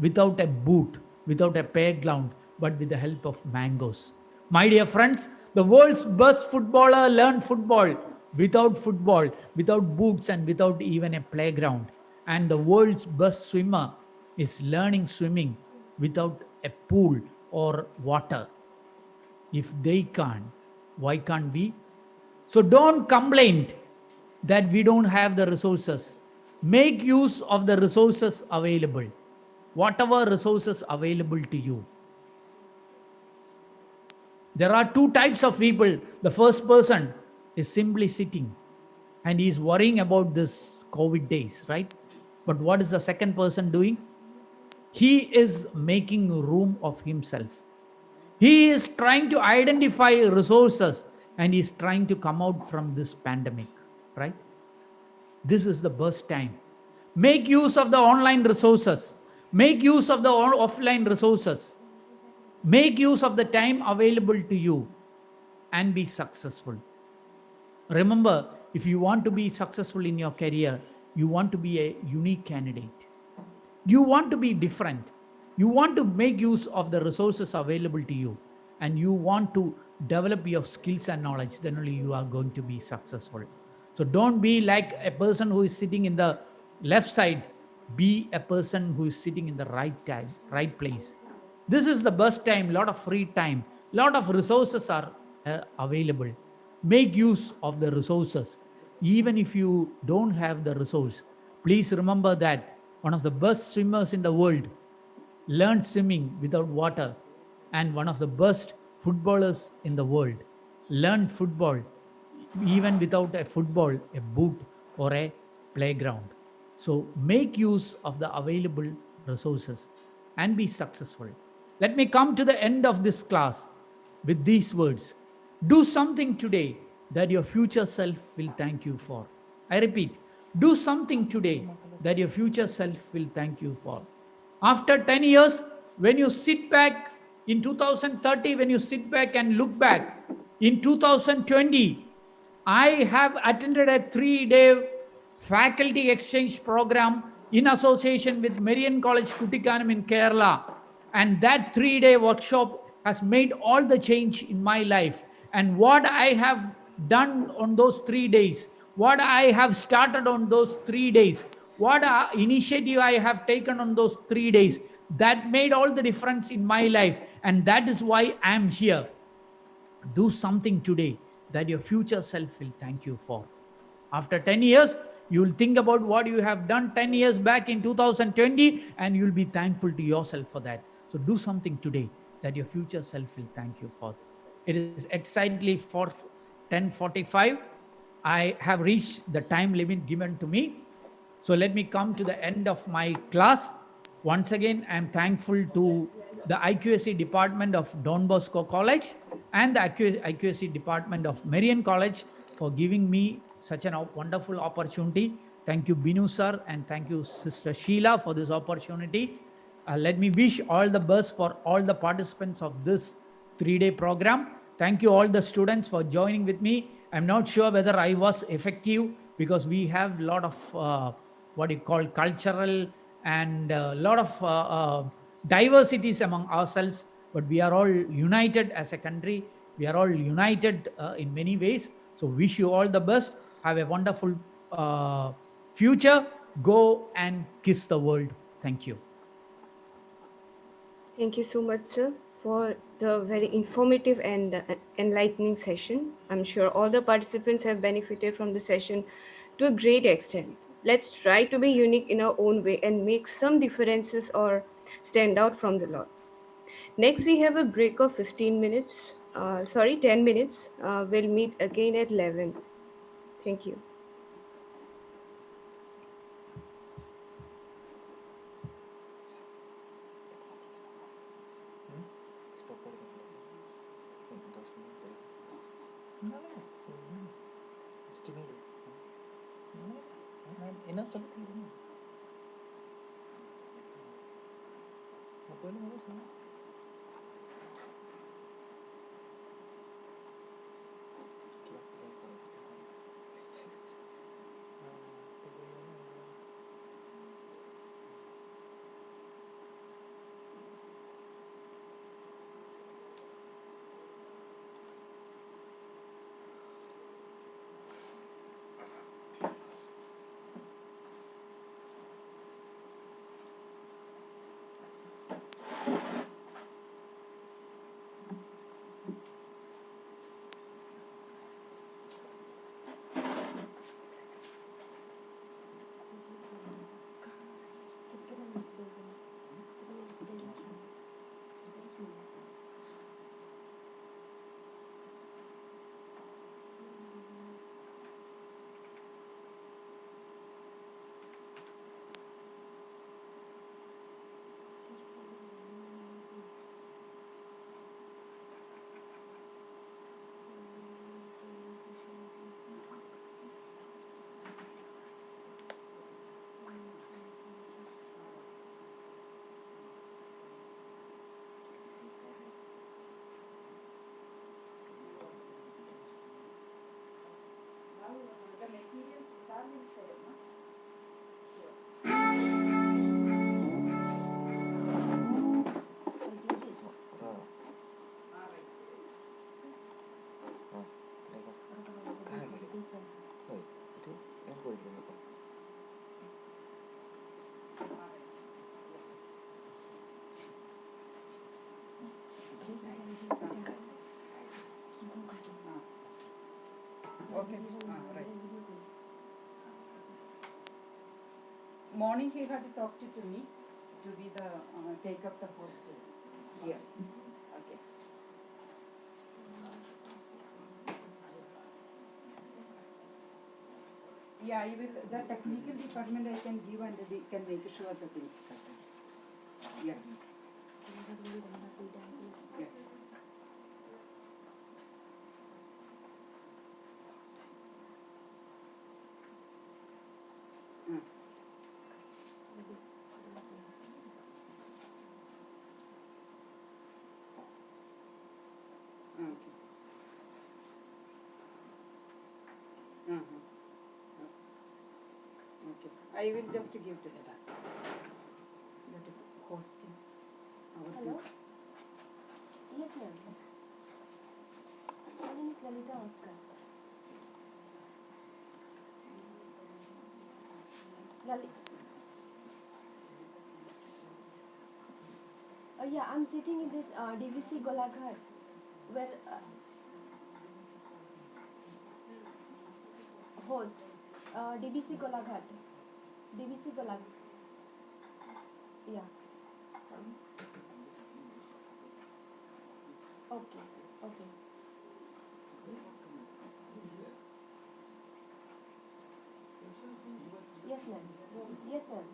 without a boot, without a playground, but with the help of mangoes. My dear friends, the world's best footballer learned football, without boots and without even a playground. And the world's best swimmer is learning swimming without a pool or water. If they can't, why can't we? So don't complain that we don't have the resources. Make use of the resources available. Whatever resources available to you. There are two types of people. The first person is simply sitting and he is worrying about this COVID days, right? But what is the second person doing? He is making room of himself. He is trying to identify resources and he's trying to come out from this pandemic, right? This is the best time. Make use of the online resources. Make use of the offline resources. Make use of the time available to you and be successful. Remember, if you want to be successful in your career, you want to be a unique candidate. You want to be different. You want to make use of the resources available to you, and you want to develop your skills and knowledge. Then only you are going to be successful. So don't be like a person who is sitting in the left side. Be a person who is sitting in the right time, right place. This is the best time. Lot of free time. Lot of resources are available. Make use of the resources. Even if you don't have the resource, please remember that one of the best swimmers in the world learned swimming without water, and one of the best footballers in the world learned football even without a football, a boot, or a playground. So make use of the available resources and be successful. Let me come to the end of this class with these words. Do something today that your future self will thank you for. I repeat, do something today that your future self will thank you for. After 10 years, when you sit back in 2030, when you sit back and look back in 2020, I have attended a 3-day faculty exchange program in association with Marian College Kuttikanam in Kerala. And that 3-day workshop has made all the change in my life. And what I have done on those 3 days, what I have started on those 3 days, what initiative I have taken on those 3 days, that made all the difference in my life. And that is why I am here. Do something today that your future self will thank you for. After 10 years, you will think about what you have done 10 years back in 2020, and you'll be thankful to yourself for that. So do something today that your future self will thank you for. It is exactly for 10:45. I have reached the time limit given to me. So let me come to the end of my class. Once again, I am thankful to the IQSC department of Don Bosco College and the IQSC department of Marian College for giving me such a wonderful opportunity. Thank you, Binu sir, and thank you, Sister Sheila, for this opportunity. Let me wish all the best for all the participants of this 3-day program. Thank you all the students for joining with me. I'm not sure whether I was effective because we have a lot of what you call cultural and a lot of diversities among ourselves, but we are all united as a country. We are all united in many ways. So wish you all the best. Have a wonderful future. Go and kiss the world. Thank you. Thank you so much, sir, for the very informative and enlightening session. I'm sure all the participants have benefited from the session to a great extent. Let's try to be unique in our own way and make some differences or stand out from the lot. Next, we have a break of 15 minutes. 10 minutes. We'll meet again at 11. Thank you. Okay. Right. Morning he had talked to me to be the take up the post here. Okay. Yeah, I will. The technical department I can give and they can make sure the things happen. Yeah. Yes. Okay. Okay. I will just give to that. That is hosting. Hello? Yes, ma'am. My name is Lalita Oscar. Yeah, I'm sitting in this DBC Golaghat where host DBC Golaghat. DBC Golaghat. Yeah. Okay. Okay. Yes, ma'am. Yes, ma'am.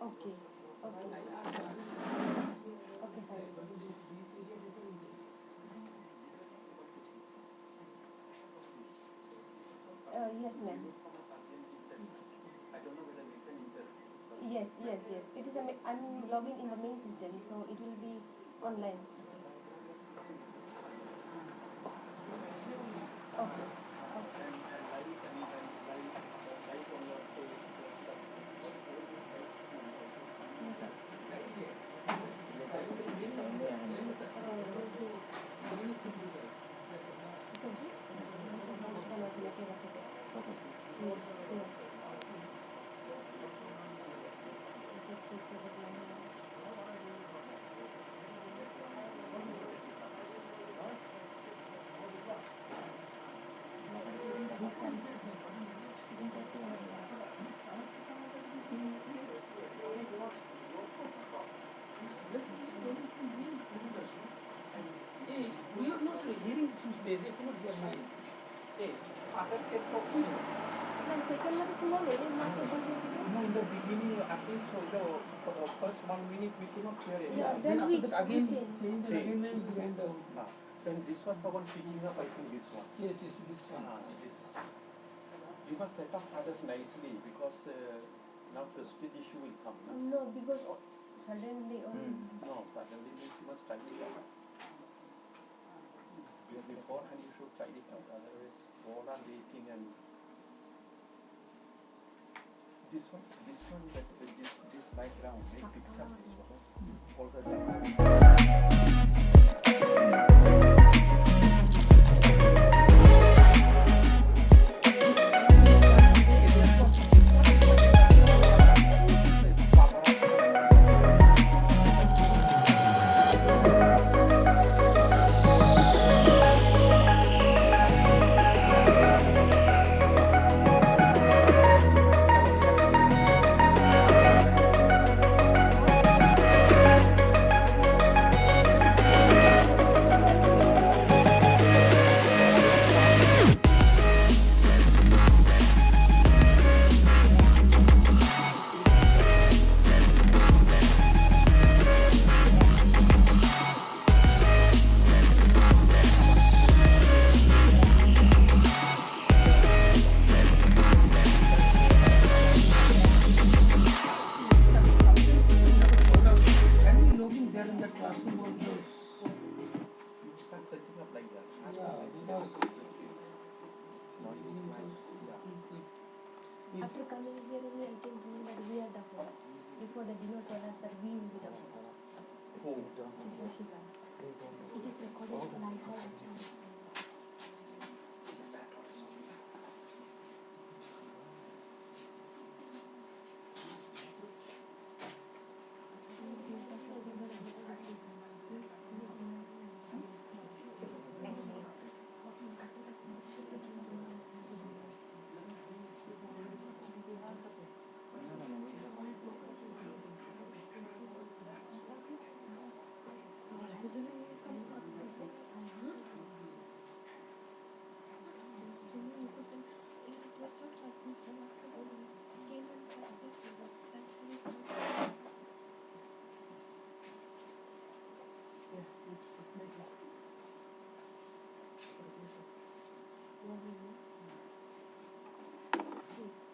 Okay. Okay. Okay, fine. Yes, ma'am. Yes, yes, yes. It is I'm logging in the main system, so it will be online. Okay. We are not hearing since they cannot hear me. Second one is small, it is not second is No, in the beginning, at least for the first 1 minute, we could not hear it. yeah, then we change. Then this was the one picking up, I think this one. Yes, this one. This. We must set up others nicely because now prestige issue will come. No, because suddenly. No, suddenly means you must try it out. Beforehand you should try it out, otherwise all are waiting and this one, this background, they picked up this one all the time. After coming here only I came to know that we are the host. Before they did not tell us that we will be the host. Sister Shiva. It is recorded live on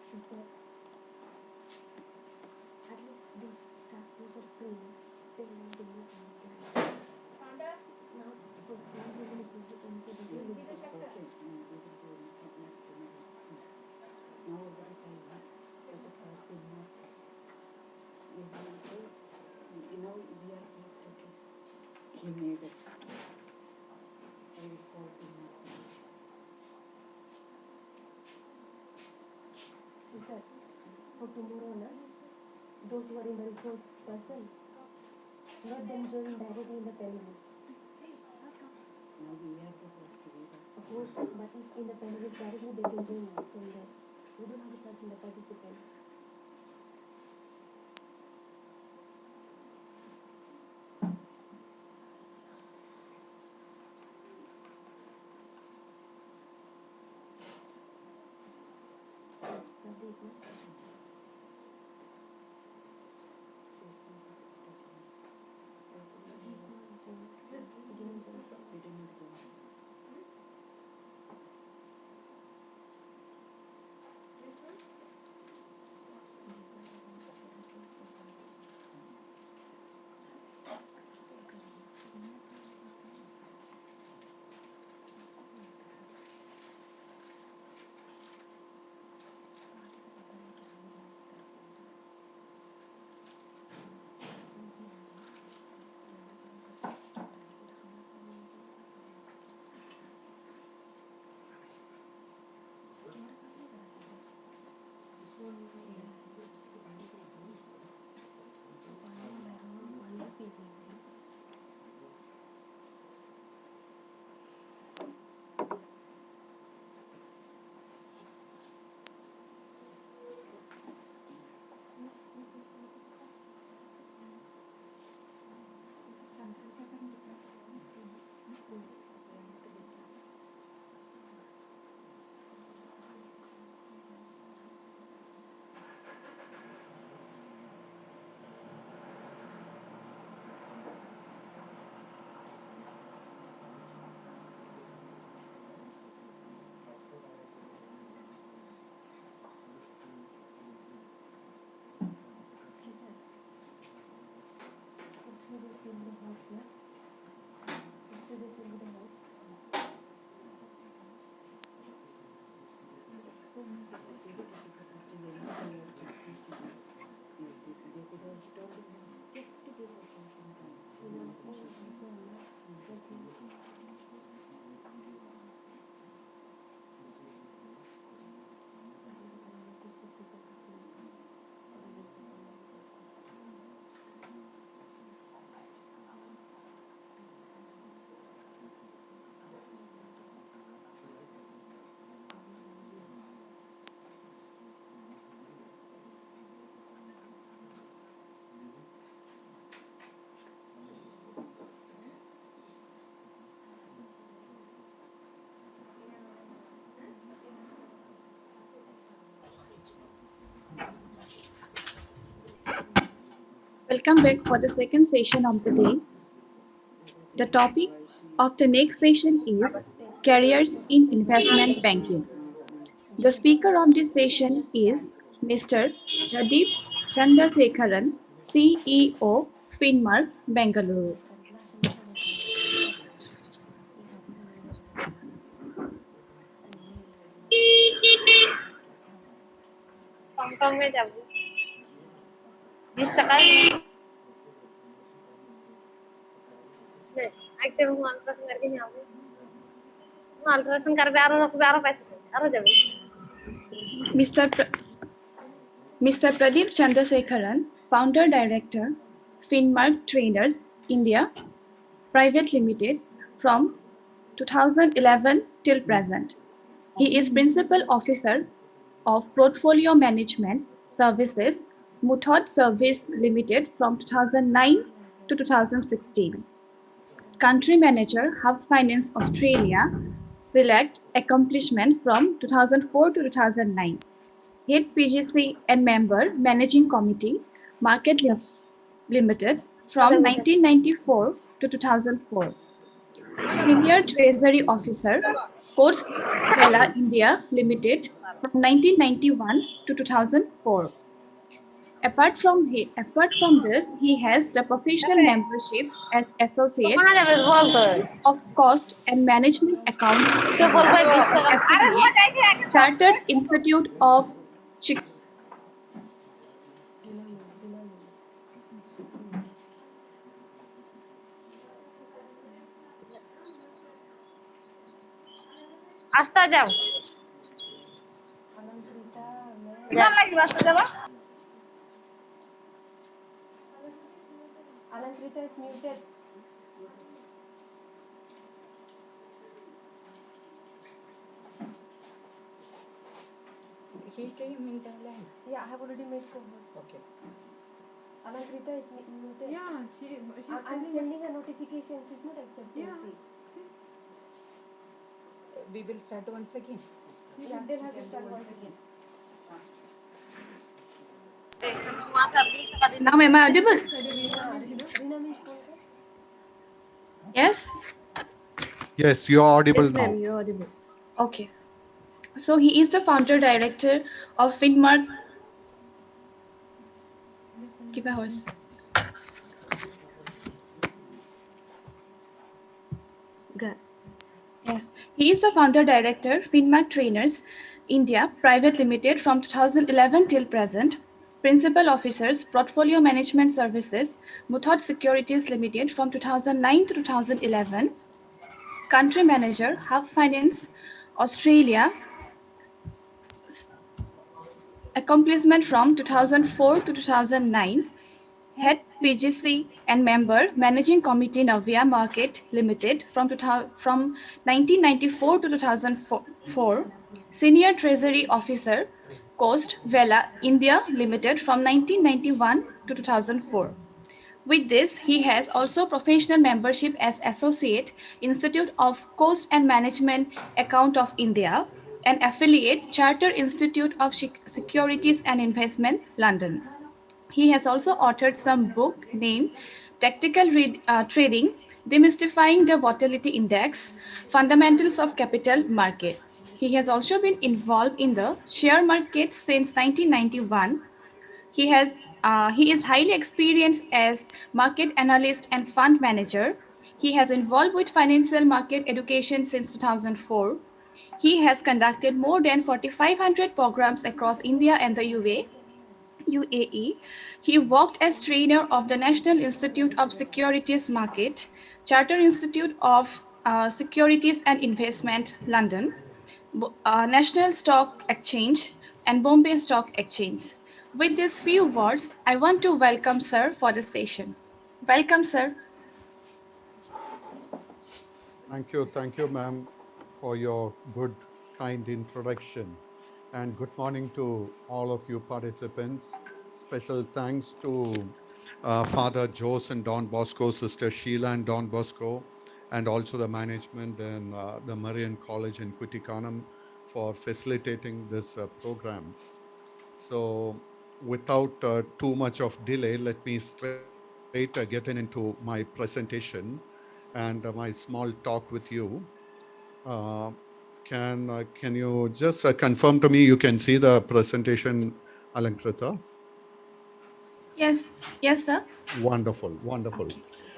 Sister, at least those staffs, those are free. They will do it inside. Now, so now we will use it and put it in the okay. Now every time, that is our thing. We have to, now we are supposed to get. He made it. I will call him. Sister, for tomorrow, na, those who are in the resource person, let them join directly in the panelist. Now we are supposed to be the. Of course, but if in the panelist directly they can join from there. We don't have to search in the participant. Welcome back for the second session of the day. The topic of the next session is Careers in Investment Banking. The speaker of this session is Mr. Pradeep Chandrasekharan, CEO, Finmark, Bengaluru. কমে যাব 20 টাকা আইতে ultrasound করকে নিয়ে যাবো ultrasound করবে আরো পয়সা আরো যাবে Mr. Mr. Pradeep Chandrasekharan, Founder Director, Finmark Trainers India Private Limited from 2011 till present. He is Principal Officer of Portfolio Management Services, Muthod Service Limited from 2009 to 2016. Country Manager, Hub Finance Australia, Select Accomplishment from 2004 to 2009. Head PGC and Member, Managing Committee, Market Limited from 1994 to 2004. Senior Treasury Officer, Courts Vela India Limited from 1991 to 2004. Apart from this, he has the professional membership as associate of Cost and Management Account affiliate, Chartered Institute of আস্তে যাও নাম লাগবে আস্তে যাবা Alankrita is muted. He came in Thailand. Yeah, I have already made co-host. Okay. Alankrita is muted. Yeah, she's I'm sending her notifications. She's not accepting. Yeah. See? We will start once again. Yeah, tell her to start once again. Now am I audible? Reena means phone. Yes? Yes, you are audible Yes, now. ma'am, you're audible. Okay. So he is the founder director of Finmark. Keep a horse. Yes, he is the founder director, Finmark Trainers India Private Limited from 2011 till present. Principal Officers, Portfolio Management Services, Muthod Securities Limited from 2009 to 2011. Country Manager, Hub Finance Australia, accomplishment from 2004 to 2009. Head PGC and Member, Managing Committee Navya Market Limited from 1994 to 2004. Senior Treasury Officer, Coast Vela India Limited from 1991 to 2004. With this, he has also professional membership as Associate, Institute of Coast and Management Account of India, and affiliate, Chartered Institute of Securities and Investment, London. He has also authored some book named Tactical Trading, Demystifying the Volatility Index, Fundamentals of Capital Market. He has also been involved in the share market since 1991. He is highly experienced as market analyst and fund manager. He has involved with financial market education since 2004. He has conducted more than 4,500 programs across India and the UAE. He worked as trainer of the National Institute of Securities Market, Chartered Institute of Securities and Investment, London, National Stock Exchange, and Bombay Stock Exchange. With these few words, I want to welcome Sir for the session. Welcome, Sir. Thank you, ma'am, for your good, kind introduction. And good morning to all of you participants. Special thanks to Father Jose and Don Bosco, Sister Sheila and Don Bosco, and also the management and the Marian College in Kutikanam for facilitating this program. So without too much of delay, let me straight get into my presentation and my small talk with you. Can you just confirm to me you can see the presentation, Alankrita? Yes, sir. Wonderful. Okay.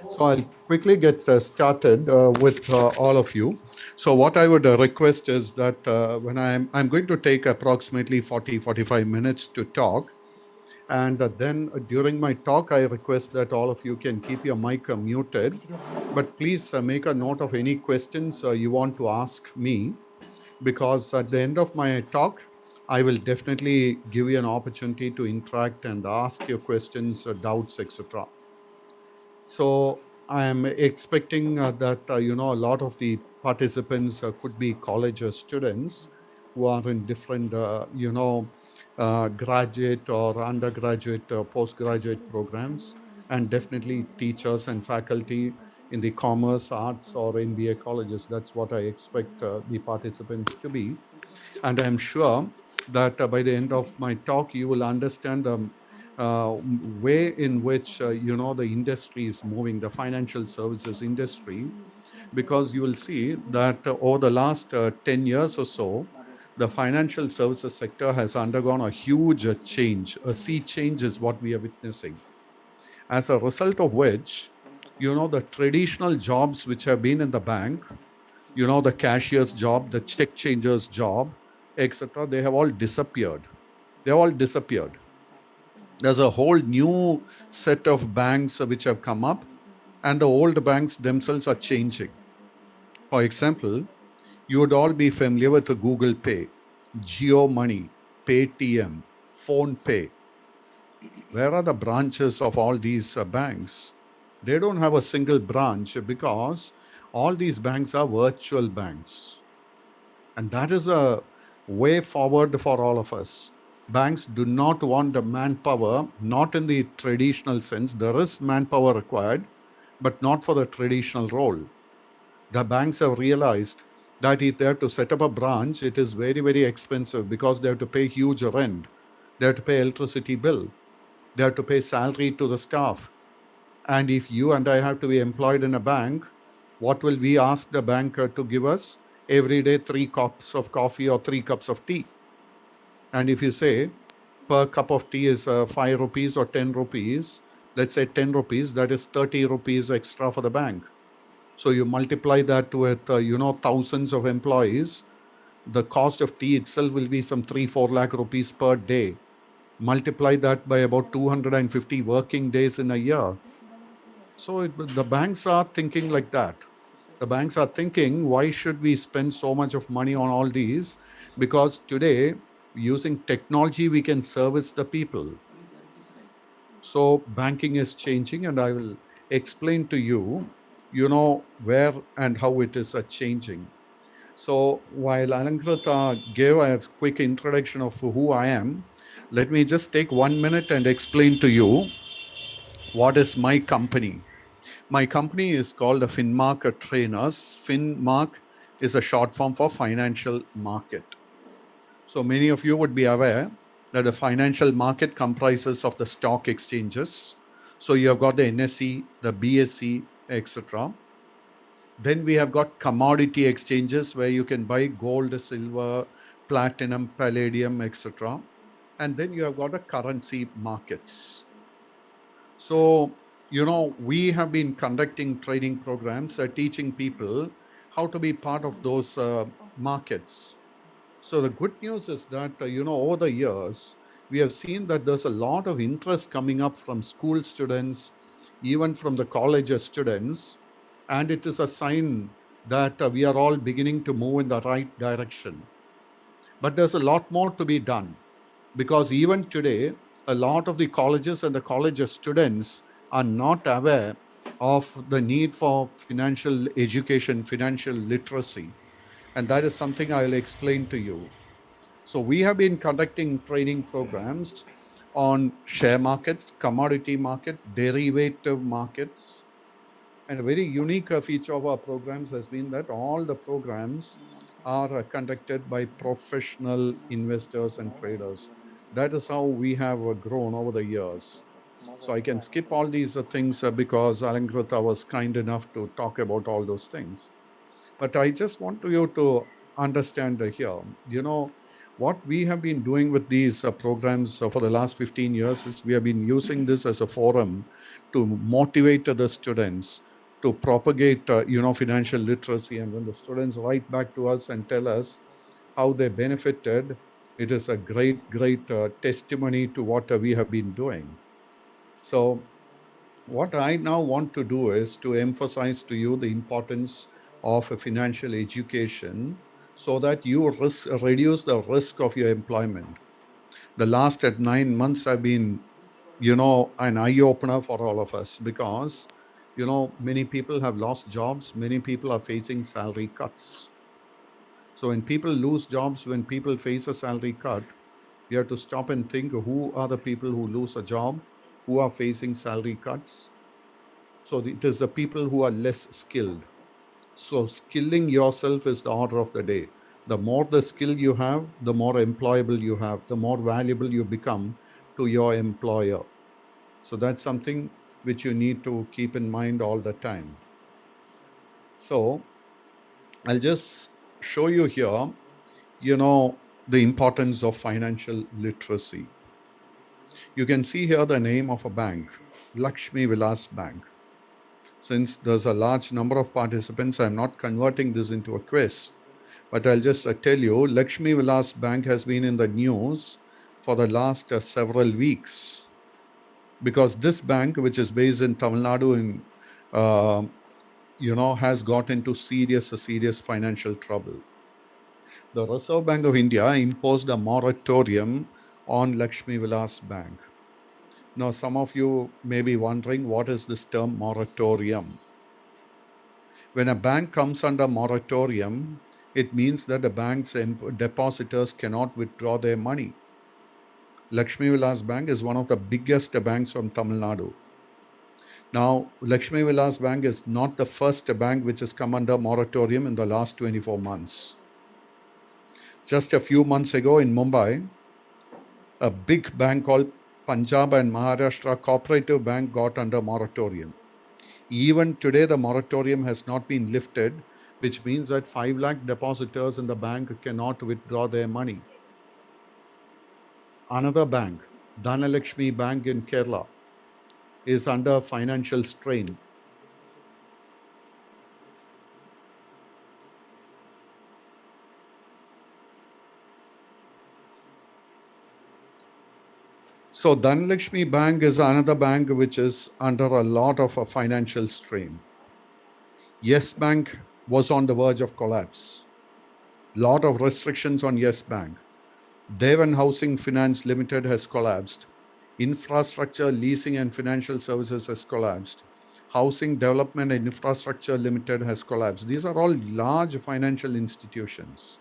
So I'll quickly get started with all of you. So what I would request is that when I'm going to take approximately 40-45 minutes to talk. And then during my talk, I request that all of you can keep your mic muted. But please make a note of any questions you want to ask me, because at the end of my talk, I will definitely give you an opportunity to interact and ask your questions, doubts, etc. So I am expecting that a lot of the participants could be college students who are in different graduate or undergraduate, postgraduate programs, and definitely teachers and faculty in the commerce, arts, or MBA colleges. That's what I expect the participants to be. And I'm sure that by the end of my talk, you will understand the way in which the industry is moving, the financial services industry, because you will see that over the last 10 years or so, the financial services sector has undergone a huge change. A sea change is what we are witnessing. As a result of which, the traditional jobs which have been in the bank, the cashier's job, the check changer's job, etc., they have all disappeared. They have all disappeared. There's a whole new set of banks which have come up, and the old banks themselves are changing. For example, you would all be familiar with the Google Pay, Geo Money, Paytm, Phone Pay. Where are the branches of all these banks? They don't have a single branch because all these banks are virtual banks. And that is a way forward for all of us. Banks do not want the manpower, not in the traditional sense. There is manpower required, but not for the traditional role. The banks have realized that if they have to set up a branch, it is very, very expensive because they have to pay huge rent. They have to pay electricity bill. They have to pay salary to the staff. And if you and I have to be employed in a bank, what will we ask the banker to give us? Every day, 3 cups of coffee or 3 cups of tea. And if you say per cup of tea is 5 rupees or 10 rupees, let's say 10 rupees, that is 30 rupees extra for the bank. So you multiply that with, thousands of employees, the cost of tea itself will be some 3-4 lakh rupees per day. Multiply that by about 250 working days in a year. So the banks are thinking like that. The banks are thinking, why should we spend so much of money on all these? Because today, using technology, we can service the people. So banking is changing, and I will explain to you, where and how it is changing. So while Alankrita gave a quick introduction of who I am, let me just take 1 minute and explain to you what is my company. My company is called the Finmark Trainers. Finmark is a short form for financial market. So many of you would be aware that the financial market comprises of the stock exchanges. So you have got the NSE, the BSE, etc. Then we have got commodity exchanges where you can buy gold, silver, platinum, palladium, etc. And then you have got the currency markets. So, we have been conducting training programs, teaching people how to be part of those markets. So the good news is that, over the years, we have seen that there's a lot of interest coming up from school students, even from the college students, and it is a sign that we are all beginning to move in the right direction. But there's a lot more to be done, because even today, a lot of the colleges and the college students are not aware of the need for financial education, financial literacy. And that is something I'll explain to you. So we have been conducting training programs on share markets, commodity market, derivative markets. And a very unique feature of our programs has been that all the programs are conducted by professional investors and traders. That is how we have grown over the years. So I can skip all these things because Alankrita was kind enough to talk about all those things. But I just want you to understand here, what we have been doing with these programs for the last 15 years is we have been using this as a forum to motivate the students to propagate, financial literacy. And when the students write back to us and tell us how they benefited, it is a great, great testimony to what we have been doing. So what I now want to do is to emphasize to you the importance of a financial education so that you reduce the risk of your employment. The last 9 months have been, an eye-opener for all of us because, many people have lost jobs. Many people are facing salary cuts. So when people lose jobs, when people face a salary cut, we have to stop and think, who are the people who lose a job, who are facing salary cuts? So it is the people who are less skilled. So skilling yourself is the order of the day. The more the skill you have, the more employable you have, the more valuable you become to your employer. So that's something which you need to keep in mind all the time. So I'll just show you here, the importance of financial literacy. You can see here the name of a bank, Lakshmi Vilas Bank. Since there's a large number of participants, I'm not converting this into a quiz, but I'll just tell you, Lakshmi Vilas Bank has been in the news for the last several weeks because this bank, which is based in Tamil Nadu, has got into serious financial trouble. The Reserve Bank of India imposed a moratorium on Lakshmi Vilas Bank. Now, some of you may be wondering, what is this term moratorium? When a bank comes under moratorium, it means that the bank's depositors cannot withdraw their money. Lakshmi Vilas Bank is one of the biggest banks from Tamil Nadu. Now, Lakshmi Vilas Bank is not the first bank which has come under moratorium in the last 24 months. Just a few months ago in Mumbai, a big bank called Punjab and Maharashtra Cooperative Bank got under moratorium. Even today, the moratorium has not been lifted, which means that 5 lakh depositors in the bank cannot withdraw their money. Another bank, Dhanalakshmi Bank in Kerala, is under financial strain. So Dhanalakshmi Bank is another bank which is under a lot of a financial strain. Yes Bank was on the verge of collapse. Lot of restrictions on Yes Bank. Devan Housing Finance Limited has collapsed. Infrastructure Leasing and Financial Services has collapsed. Housing Development and Infrastructure Limited has collapsed. These are all large financial institutions.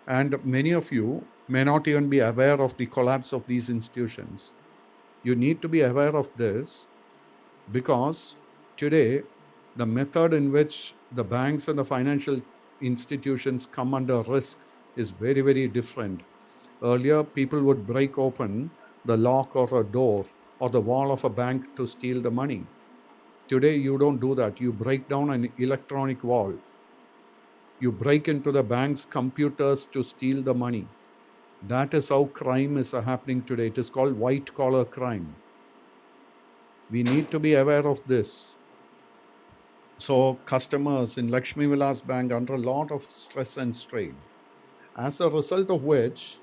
And many of you may not even be aware of the collapse of these institutions. You need to be aware of this because today, the method in which the banks and the financial institutions come under risk is very, very different. Earlier, people would break open the lock of a door or the wall of a bank to steal the money. Today, you don't do that. You break down an electronic wall. You break into the bank's computers to steal the money. That is how crime is happening today. It is called white-collar crime. We need to be aware of this. So customers in Lakshmi Vilas Bank under a lot of stress and strain. As a result of which,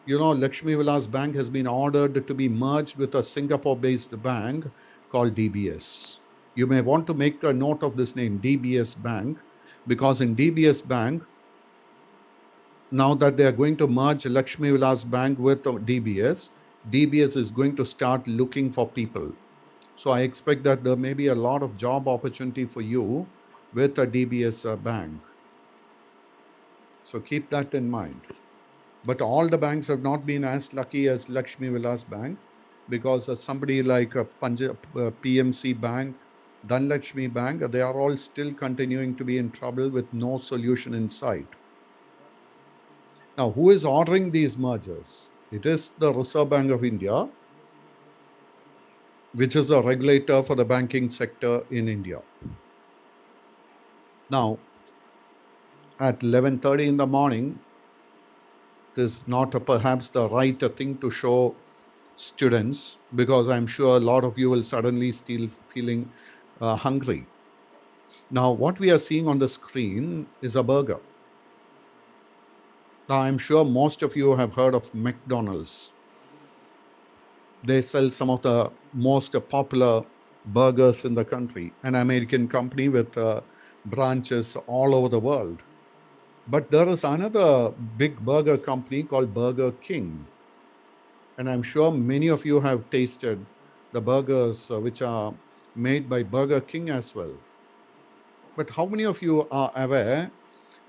Lakshmi Vilas Bank has been ordered to be merged with a Singapore-based bank called DBS. You may want to make a note of this name, DBS Bank, because in DBS Bank, now that they are going to merge Lakshmi Vilas Bank with DBS, DBS is going to start looking for people. So I expect that there may be a lot of job opportunity for you with a DBS bank. So keep that in mind. But all the banks have not been as lucky as Lakshmi Vilas Bank because somebody like Punjab, PMC Bank, Dhanalakshmi Bank, they are all still continuing to be in trouble with no solution in sight. Now, who is ordering these mergers? It is the Reserve Bank of India, which is a regulator for the banking sector in India. Now, at 11:30 in the morning, is not perhaps the right thing to show students, because I'm sure a lot of you will suddenly still feeling hungry. Now, what we are seeing on the screen is a burger. Now, I'm sure most of you have heard of McDonald's. They sell some of the most popular burgers in the country, an American company with branches all over the world. But there is another big burger company called Burger King. And I'm sure many of you have tasted the burgers which are made by Burger King as well. But how many of you are aware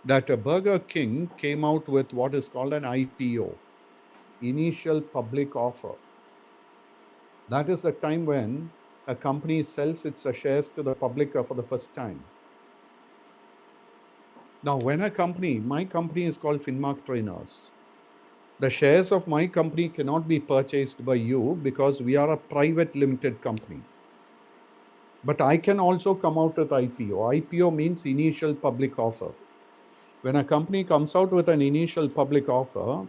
that Burger King came out with what is called an IPO, initial public offer? That is the time when a company sells its shares to the public for the first time. Now, when a company, my company is called Finmark Trainers. The shares of my company cannot be purchased by you because we are a private limited company. But I can also come out with IPO. IPO means initial public offer. When a company comes out with an initial public offer,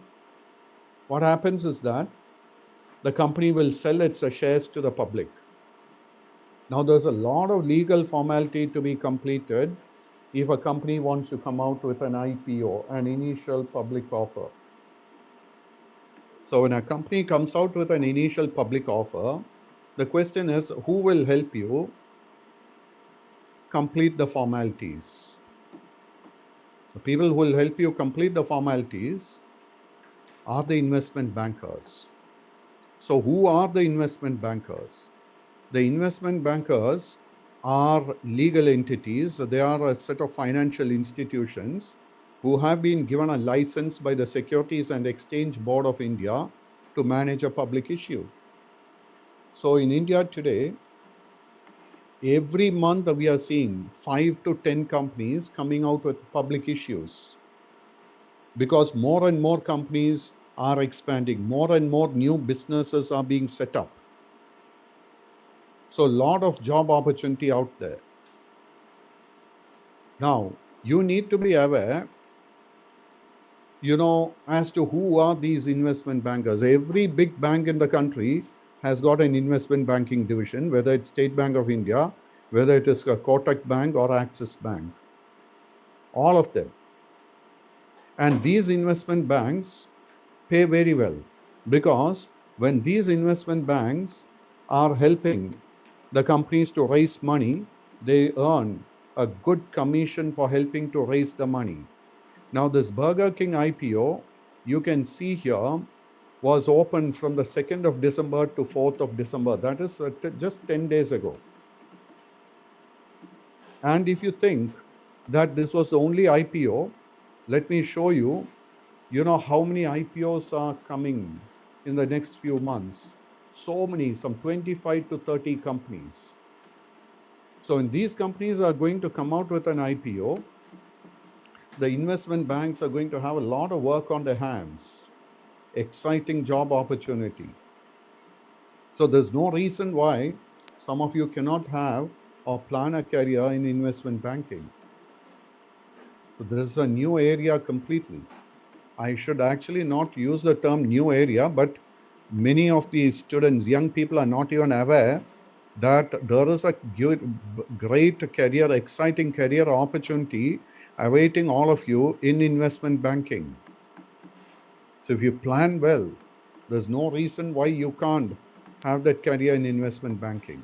what happens is that the company will sell its shares to the public. Now, there's a lot of legal formality to be completed if a company wants to come out with an IPO, an initial public offer. So when a company comes out with an initial public offer, the question is, who will help you complete the formalities? The people who will help you complete the formalities are the investment bankers. So who are the investment bankers? The investment bankers are legal entities. They are a set of financial institutions who have been given a license by the Securities and Exchange Board of India to manage a public issue. So in India today, every month we are seeing 5 to 10 companies coming out with public issues, because more and more companies are expanding, more and more new businesses are being set up. So a lot of job opportunity out there. Now, you need to be aware, as to who are these investment bankers. Every big bank in the country has got an investment banking division, whether it's State Bank of India, whether it is a Kotak Bank or Axis Bank, all of them. And these investment banks pay very well, because when these investment banks are helping the companies to raise money, they earn a good commission for helping to raise the money. Now, this Burger King IPO, you can see here, was opened from the 2nd of December to 4th of December. That is just 10 days ago. And if you think that this was the only IPO, let me show you, how many IPOs are coming in the next few months. So many, some 25 to 30 companies. So when these companies are going to come out with an IPO, the investment banks are going to have a lot of work on their hands. Exciting job opportunity. So there's no reason why some of you cannot have or plan a career in investment banking. So this is a new area completely. I should actually not use the term new area, but many of the students, young people, are not even aware that there is a great career, exciting career opportunity awaiting all of you in investment banking. So if you plan well, there's no reason why you can't have that career in investment banking.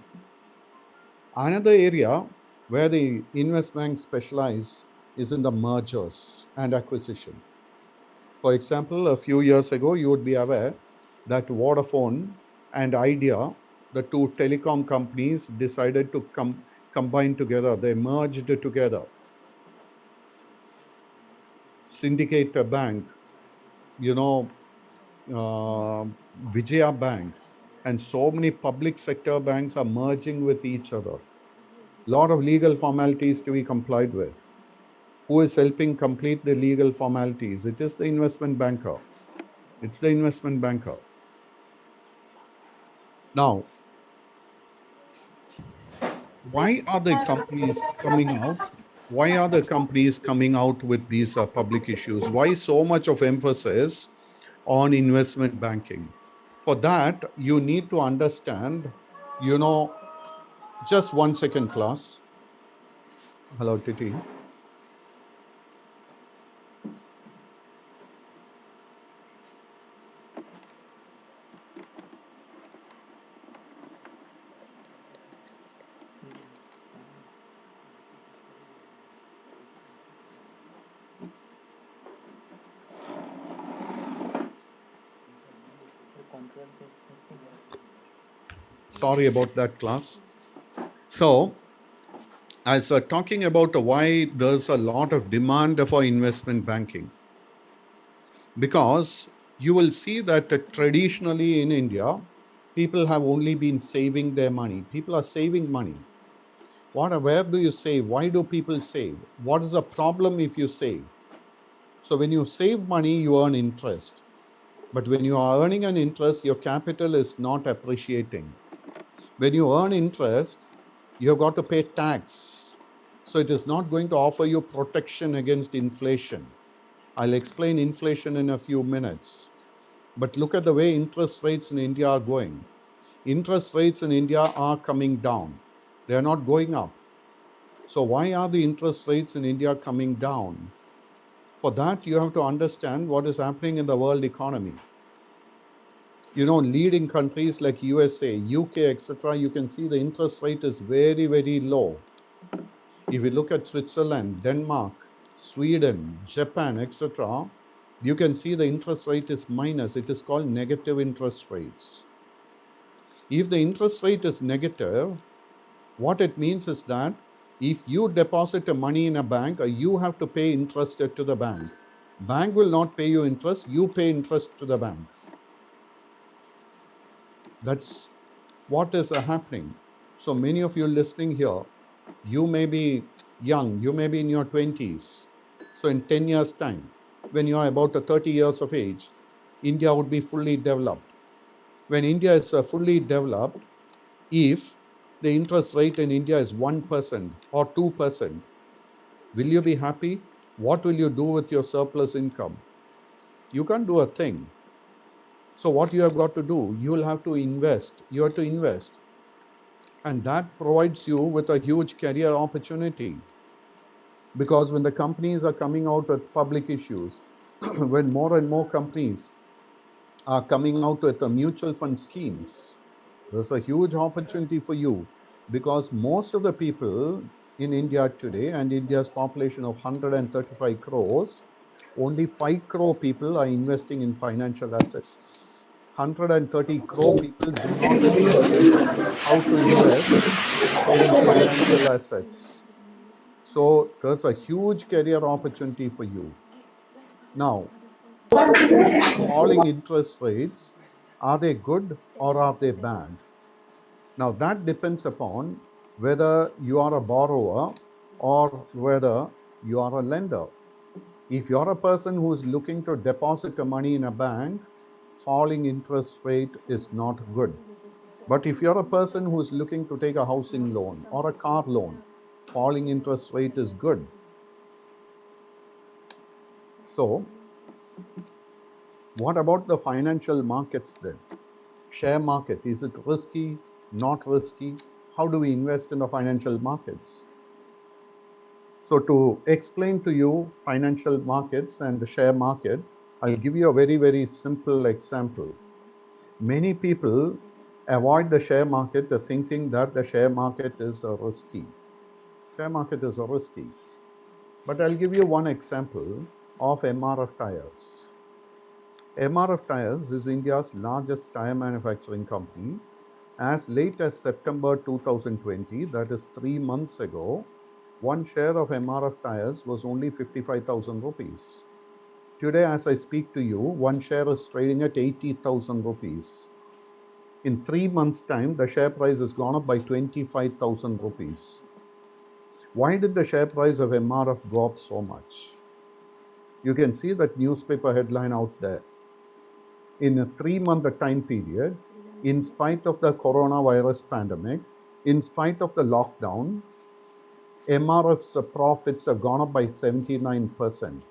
Another area where the investment banks specialize is in the mergers and acquisition. For example, a few years ago, you would be aware that Vodafone and Idea, the two telecom companies, decided to combine together. They merged together. Syndicate Bank, Vijaya Bank, and so many public sector banks are merging with each other. A lot of legal formalities to be complied with. Who is helping complete the legal formalities? It is the investment banker. It's the investment banker. Now, why are the companies coming out? Why are the companies coming out with these public issues? Why so much of emphasis on investment banking. For that, you need to understand, just 1 second, class. Hello, Titi. Sorry about that, class. So, as we're talking about why there's a lot of demand for investment banking, because you will see that traditionally in India, people have only been saving their money. People are saving money. Where do you save? Why do people save? What is the problem if you save? So when you save money, you earn interest. But when you are earning an interest, your capital is not appreciating. When you earn interest, you have got to pay tax. So it is not going to offer you protection against inflation. I'll explain inflation in a few minutes. But look at the way interest rates in India are going. Interest rates in India are coming down. They are not going up. So why are the interest rates in India coming down? For that, you have to understand what is happening in the world economy. Leading countries like USA, UK, etc., you can see the interest rate is very, very low. If you look at Switzerland, Denmark, Sweden, Japan, etc., you can see the interest rate is minus. It is called negative interest rates. If the interest rate is negative, what it means is that if you deposit money in a bank, you have to pay interest to the bank. Bank will not pay you interest, you pay interest to the bank. That's what is happening. So many of you listening here, you may be young, you may be in your 20s. So in 10 years' time, when you are about 30 years of age, India would be fully developed. When India is fully developed, if the interest rate in India is 1% or 2%, will you be happy? What will you do with your surplus income? You can't do a thing. So what you have got to do, you will have to invest. You have to invest. And that provides you with a huge career opportunity. Because when the companies are coming out with public issues, when more and more companies are coming out with mutual fund schemes, there's a huge opportunity for you, because most of the people in India today, and India's population of 135 crores, only 5 crore people are investing in financial assets. 130 crore people do not know how to invest in financial assets. So there's a huge career opportunity for you. Now, falling interest rates, are they good or are they bad? Now that depends upon whether you are a borrower or whether you are a lender. If you're a person who is looking to deposit money in a bank, falling interest rate is not good. But if you're a person who is looking to take a housing loan or a car loan, falling interest rate is good. So, what about the financial markets then? Share market, is it risky, not risky? How do we invest in the financial markets? So to explain to you financial markets and the share market, I'll give you a very, very simple example. Many people avoid the share market thinking that the share market is risky. Share market is risky. But I'll give you one example of MRF tires. MRF Tires is India's largest tire manufacturing company. As late as September 2020, that is 3 months ago, one share of MRF Tires was only 55,000 rupees. Today, as I speak to you, one share is trading at 80,000 rupees. In 3 months' time, the share price has gone up by 25,000 rupees. Why did the share price of MRF go up so much? You can see that newspaper headline out there. In a 3-month time period, in spite of the coronavirus pandemic, in spite of the lockdown, MRF's profits have gone up by 79%.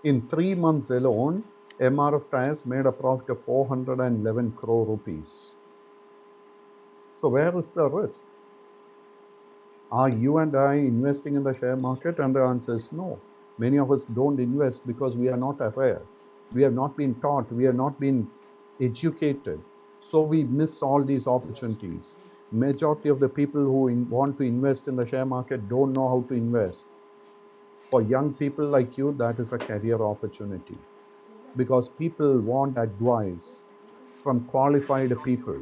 In 3 months alone, MRF Tires made a profit of 411 crore rupees. So where is the risk? Are you and I investing in the share market? And the answer is no. Many of us don't invest because we are not aware. We have not been taught. We have not been educated. So we miss all these opportunities. Majority of the people who want to invest in the share market don't know how to invest. For young people like you, that is a career opportunity because people want advice from qualified people.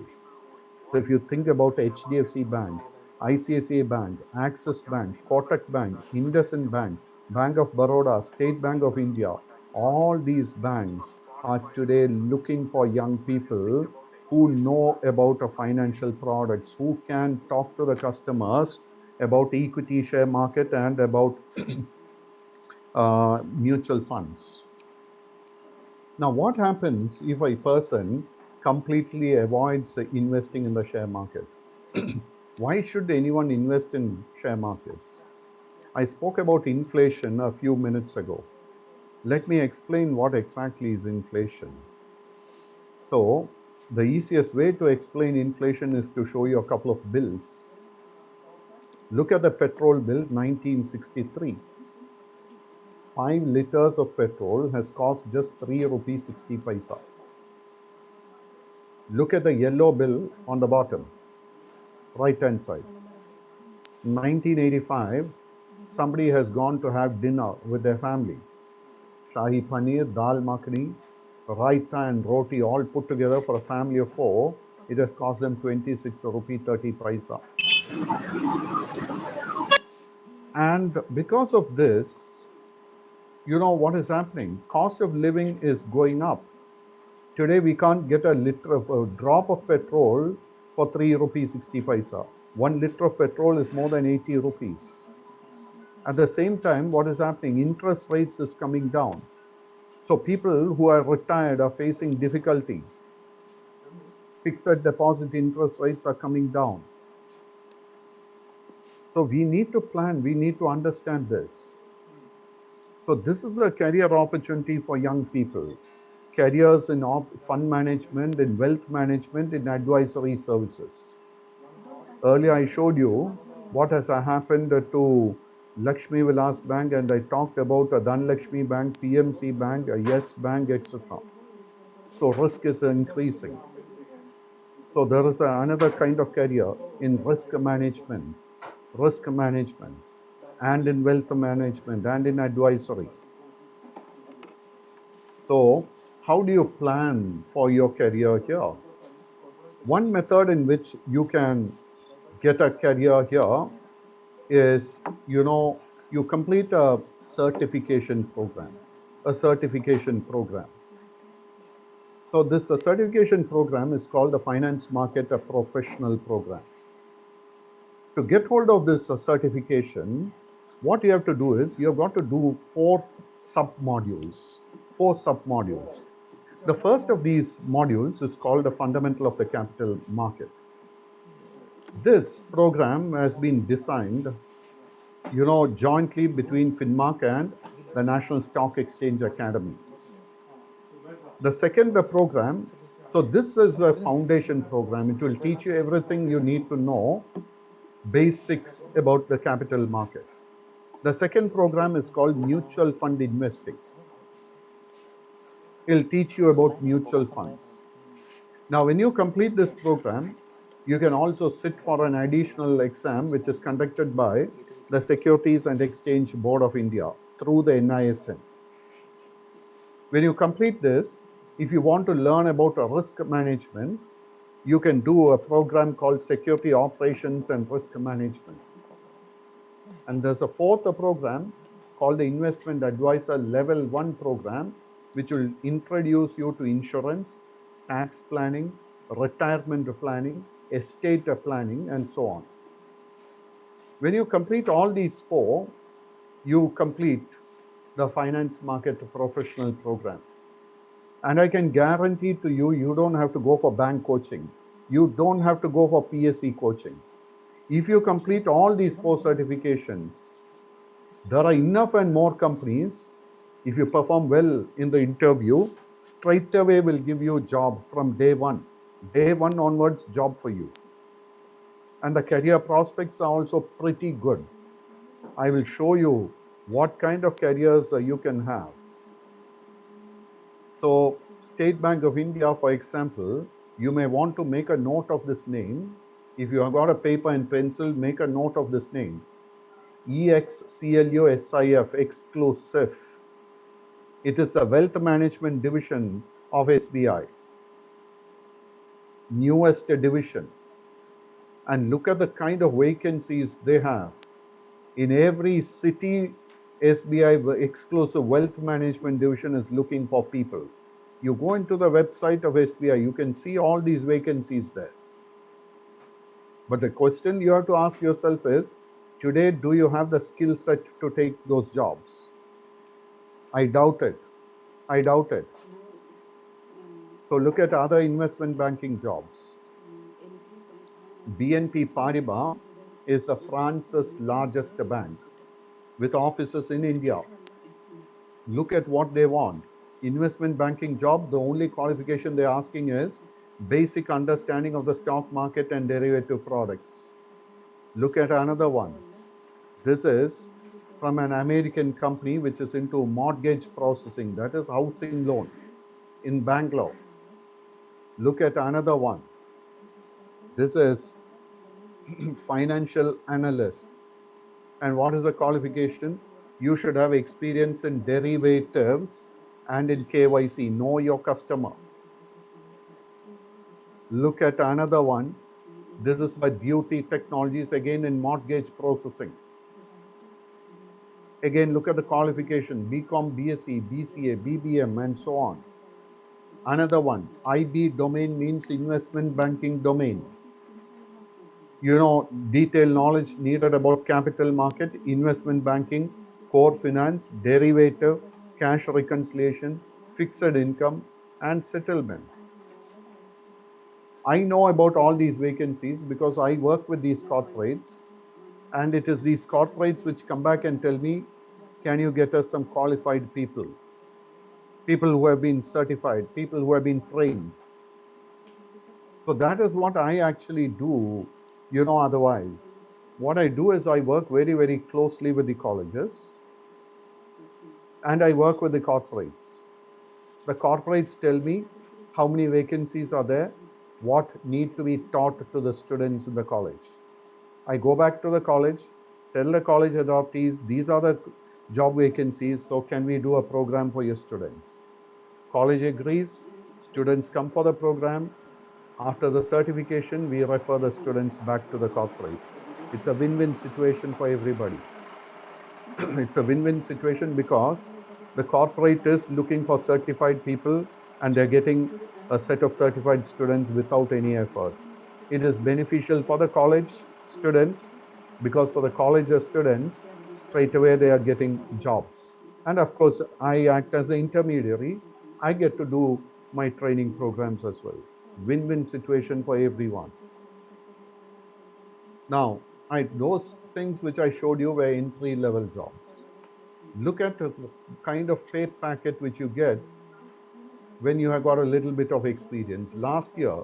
So if you think about HDFC Bank, ICICI Bank, Axis Bank, Kotak Bank, IndusInd Bank, Bank of Baroda, State Bank of India, all these banks are today looking for young people who know about financial products, who can talk to the customers about equity share market and about mutual funds. Now, what happens if a person completely avoids investing in the share market? Why should anyone invest in share markets? I spoke about inflation a few minutes ago. Let me explain what exactly is inflation. So, the easiest way to explain inflation is to show you a couple of bills. Look at the petrol bill 1963. 5 liters of petrol has cost just 3 rupees 60 paisa. Look at the yellow bill on the bottom, right hand side. 1985, somebody has gone to have dinner with their family. Shahi paneer, dal makhani, raita and roti all put together for a family of 4. It has cost them 26 rupee 30 paisa. And because of this, you know what is happening? Cost of living is going up. Today we can't get a drop of petrol for 3 rupees 60 paisa. 1 liter of petrol is more than 80 rupees. At the same time, what is happening? Interest rates is coming down. So people who are retired are facing difficulty. Fixed deposit interest rates are coming down. So we need to plan, we need to understand this. So this is the career opportunity for young people. Careers in fund management, in wealth management, in advisory services. Earlier I showed you what has happened to Lakshmi Vilas Bank, and I talked about a Dhanlakshmi Bank, PMC Bank, a Yes Bank, etc. So risk is increasing. So there is another kind of career in risk management, and in wealth management, and in advisory. So how do you plan for your career here? One method in which you can get a career here is, you complete a certification program. So this certification program is called the Finance Market Professional Program. To get hold of this certification, what you have to do is, you have got to do 4 sub-modules. The first of these modules is called the Fundamental of the Capital Market. This program has been designed, jointly between FinMark and the National Stock Exchange Academy. The second program, so this is a foundation program. It will teach you everything you need to know, basics about the capital market. The second program is called Mutual Fund Investing. It will teach you about mutual funds. Now, when you complete this program, you can also sit for an additional exam, which is conducted by the Securities and Exchange Board of India through the NISM. When you complete this, if you want to learn about risk management, you can do a program called Security Operations and Risk Management. And there's a fourth program called the Investment Advisor Level 1 program, which will introduce you to insurance, tax planning, retirement planning, estate planning, and so on. When you complete all these 4, you complete the Finance Market Professional Program. And I can guarantee to you, you don't have to go for bank coaching. You don't have to go for PSC coaching. If you complete all these 4 certifications, there are enough and more companies. If you perform well in the interview, straight away will give you a job from day one. Day one onwards, job for you. And the career prospects are also pretty good. I will show you what kind of careers you can have. So State Bank of India, for example, you may want to make a note of this name. If you have got a paper and pencil, make a note of this name. EXCLUSIF, exclusive. It is the wealth management division of SBI, newest division. And look at the kind of vacancies they have. In every city, SBI exclusive wealth management division is looking for people. You go into the website of SBI, you can see all these vacancies there. But the question you have to ask yourself is, today, do you have the skill set to take those jobs? I doubt it. I doubt it. So look at other investment banking jobs. BNP Paribas is France's largest bank with offices in India. Look at what they want. Investment banking job, the only qualification they're asking is basic understanding of the stock market and derivative products. Look at another one. This is from an American company which is into mortgage processing, that is housing loan in Bangalore. Look at another one. This is financial analyst. And what is the qualification? You should have experience in derivatives and in KYC, know your customer. Look at another one. This is by Beauty Technologies, again in mortgage processing. Again, look at the qualification, BCom, BSc, BCA, BBM, and so on. Another one, IB domain means investment banking domain. You know, detailed knowledge needed about capital market, investment banking, core finance, derivative, cash reconciliation, fixed income, and settlement. I know about all these vacancies because I work with these corporates, and it is these corporates which come back and tell me, can you get us some qualified people? People who have been certified, people who have been trained. So that is what I actually do, you know, otherwise. What I do is I work very, very closely with the colleges, and I work with the corporates. The corporates tell me how many vacancies are there, what need to be taught to the students in the college. I go back to the college, tell the college adoptees, these are the job vacancies, so can we do a program for your students? College agrees, students come for the program. After the certification, we refer the students back to the corporate. It's a win-win situation for everybody. It's a win-win situation because the corporate is looking for certified people and they're getting a set of certified students without any effort. It is beneficial for the college students because for the college students, straight away they are getting jobs. And of course, I act as an intermediary. I get to do my training programs as well. Win-win situation for everyone. Now, those things which I showed you were entry-level jobs. Look at the kind of pay packet which you get when you have got a little bit of experience. Last year,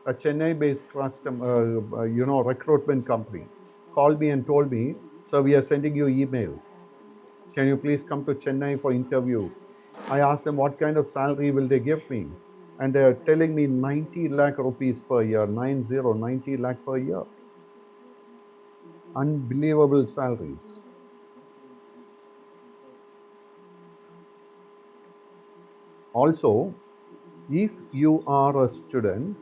a Chennai-based recruitment company called me and told me, "Sir, we are sending you email. Can you please come to Chennai for interview?" I asked them what kind of salary will they give me, and they are telling me 90 lakh rupees per year, 90 lakh per year. Unbelievable salaries. Also, if you are a student,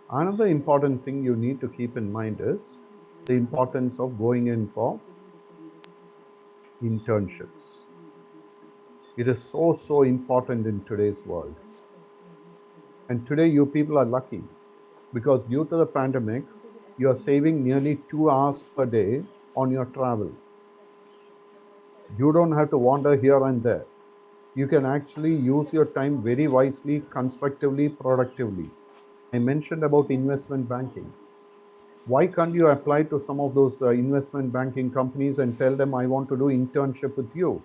another important thing you need to keep in mind is the importance of going in for internships. It is so important in today's world. And today you people are lucky because due to the pandemic, you are saving nearly 2 hours per day on your travel. You don't have to wander here and there. You can actually use your time very wisely, constructively, productively. I mentioned about investment banking. Why can't you apply to some of those investment banking companies and tell them, I want to do internship with you?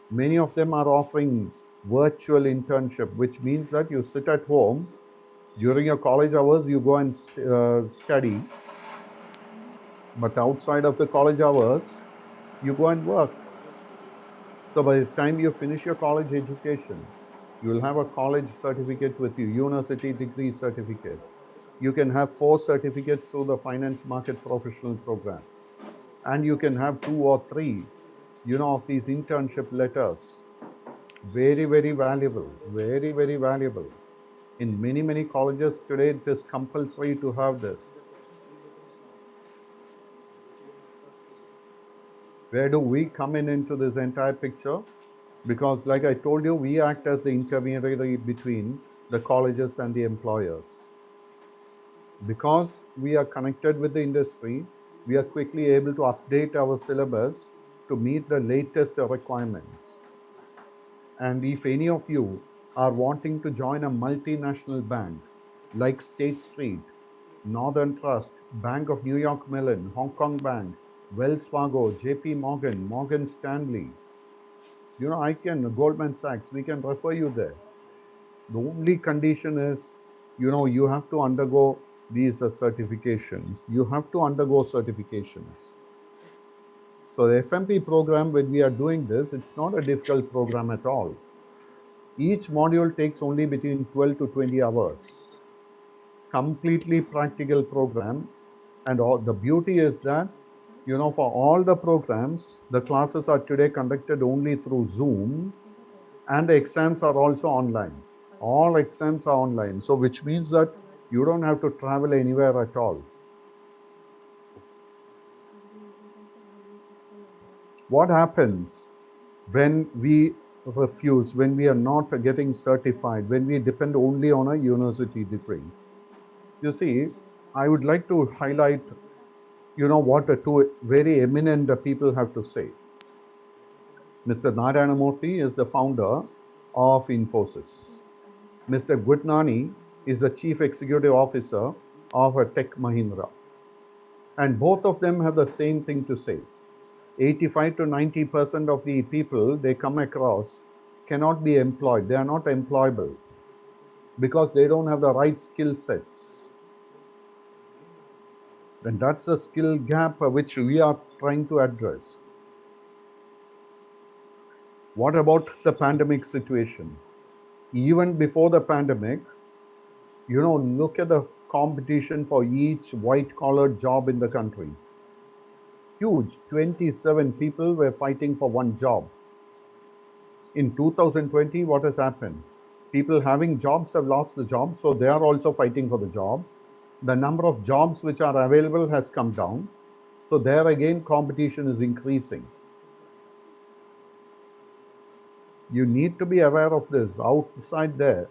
Many of them are offering virtual internship, which means that you sit at home during your college hours, you go and study, but outside of the college hours, you go and work. So by the time you finish your college education, you will have a college certificate with you, university degree certificate. You can have 4 certificates through the finance market professional program. And you can have 2 or 3, of these internship letters. Very, very valuable, very, very valuable. In many, many colleges today, it is compulsory to have this. Where do we come into this entire picture? Because like I told you, we act as the intermediary between the colleges and the employers. Because we are connected with the industry, we are quickly able to update our syllabus to meet the latest requirements. And if any of you are wanting to join a multinational bank like State Street, Northern Trust, Bank of New York Mellon, Hong Kong Bank, Wells Fargo, JP Morgan, Morgan Stanley, Goldman Sachs, we can refer you there. The only condition is, you have to undergo these certifications. You have to undergo certifications. So the FMP program, when we are doing this, it's not a difficult program at all. Each module takes only between 12 to 20 hours. Completely practical program. And the beauty is that, for all the programs, the classes are today conducted only through Zoom, and the exams are also online. All exams are online. So which means that you don't have to travel anywhere at all. What happens when we refuse, when we are not getting certified, when we depend only on a university degree? You see, I would like to highlight, what the 2 very eminent people have to say. Mr. Narayana Murthy is the founder of Infosys. Mr. Gudnani is the Chief Executive Officer of Tech Mahindra. And both of them have the same thing to say. 85 to 90% of the people they come across cannot be employed. They are not employable because they don't have the right skill sets. And that's a skill gap which we are trying to address. What about the pandemic situation? Even before the pandemic, look at the competition for each white-collar job in the country. Huge. 27 people were fighting for one job. In 2020, what has happened? People having jobs have lost the job, so they are also fighting for the job. The number of jobs which are available has come down. So there again, competition is increasing. You need to be aware of this outside there,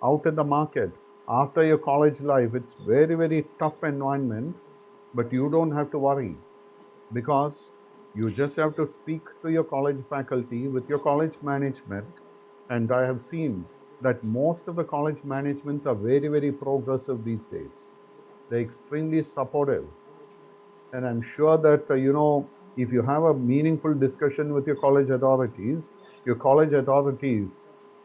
out in the market. After your college life, it's very, very tough environment, but you don't have to worry because you just have to speak to your college faculty, with your college management. And I have seen that most of the college managements are very, very progressive these days. They're extremely supportive. And I'm sure that, if you have a meaningful discussion with your college authorities